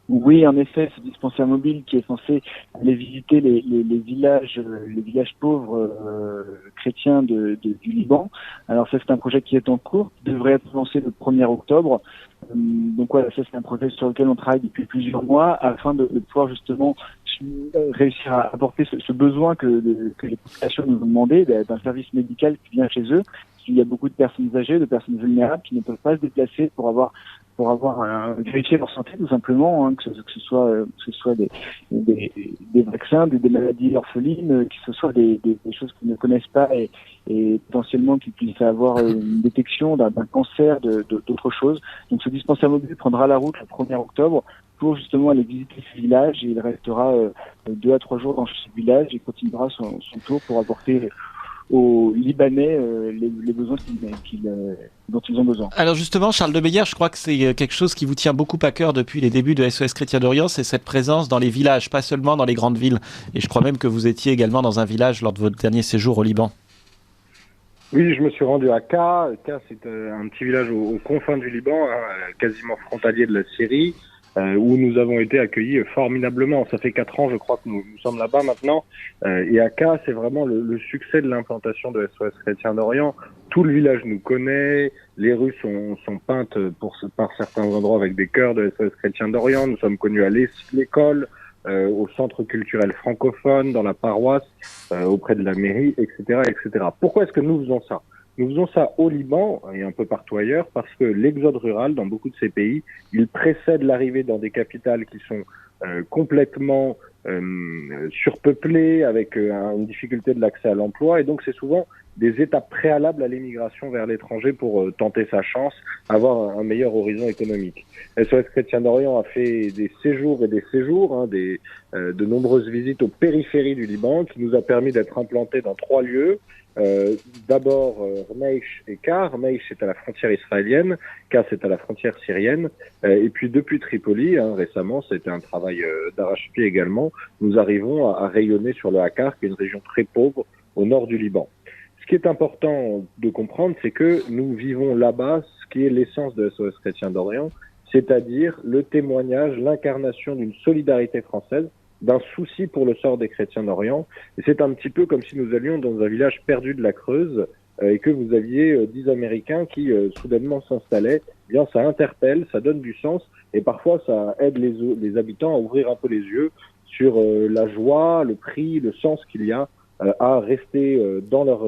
Oui, en effet, ce dispensaire mobile qui est censé aller visiter les villages pauvres chrétiens du Liban. Alors ça, c'est un projet qui est en cours, qui devrait être lancé le 1er octobre. Donc voilà, ça c'est un projet sur lequel on travaille depuis plusieurs mois afin de pouvoir justement réussir à apporter ce besoin que les populations nous ont demandé d'un service médical qui vient chez eux. Il y a beaucoup de personnes âgées, de personnes vulnérables qui ne peuvent pas se déplacer pour vérifier leur santé tout simplement, que ce soit des vaccins, des maladies orphelines, que ce soit des choses qu'ils ne connaissent pas et potentiellement qu'ils puissent avoir une détection d'un cancer, d'autres choses. Donc ce dispensaire mobile prendra la route le 1er octobre pour justement aller visiter ce village et il restera 2 à 3 jours dans ce village et continuera son tour pour apporter aux Libanais les besoins dont ils ont besoin. Alors justement, Charles de Meyer, je crois que c'est quelque chose qui vous tient beaucoup à cœur depuis les débuts de SOS Chrétien d'Orient, c'est cette présence dans les villages, pas seulement dans les grandes villes. Et je crois même que vous étiez également dans un village lors de votre dernier séjour au Liban. Oui, je me suis rendu à Ka. Ka, c'est un petit village aux confins du Liban, quasiment frontalier de la Syrie. où nous avons été accueillis formidablement. Ça fait 4 ans, je crois, que nous sommes là-bas maintenant. Et Aka, c'est vraiment le succès de l'implantation de SOS Chrétien d'Orient. Tout le village nous connaît. Les rues sont peintes par certains endroits avec des chœurs de SOS Chrétien d'Orient. Nous sommes connus à l'école, au centre culturel francophone, dans la paroisse, auprès de la mairie, etc., etc. Pourquoi est-ce que nous faisons ça? Nous faisons ça au Liban et un peu partout ailleurs parce que l'exode rural dans beaucoup de ces pays, il précède l'arrivée dans des capitales qui sont complètement surpeuplées, avec une difficulté de l'accès à l'emploi, et donc c'est souvent des étapes préalables à l'émigration vers l'étranger pour tenter sa chance, avoir un meilleur horizon économique. SOS Chrétien d'Orient a fait des séjours et des séjours, de nombreuses visites aux périphéries du Liban, qui nous a permis d'être implantés dans 3 lieux. D'abord Rmeish et Kar. Rmeish c'est à la frontière israélienne, Kar c'est à la frontière syrienne, et puis depuis Tripoli, récemment, c'était un travail d'arrache-pied également, nous arrivons à rayonner sur le Akkar, qui est une région très pauvre au nord du Liban. Ce qui est important de comprendre, c'est que nous vivons là-bas ce qui est l'essence de SOS Chrétien d'Orient, c'est-à-dire le témoignage, l'incarnation d'une solidarité française, d'un souci pour le sort des chrétiens d'Orient. Et c'est un petit peu comme si nous allions dans un village perdu de la Creuse et que vous aviez 10 Américains qui soudainement s'installaient. Eh bien, ça interpelle, ça donne du sens et parfois ça aide les habitants à ouvrir un peu les yeux sur la joie, le prix, le sens qu'il y a à rester dans leur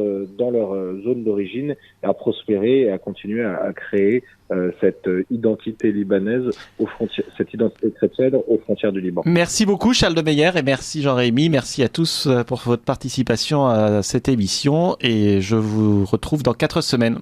zone d'origine, et à prospérer et à continuer à créer cette identité libanaise cette identité chrétienne aux frontières du Liban. Merci beaucoup Charles de Meyer et merci Jean-Rémy. Merci à tous pour votre participation à cette émission et je vous retrouve dans 4 semaines.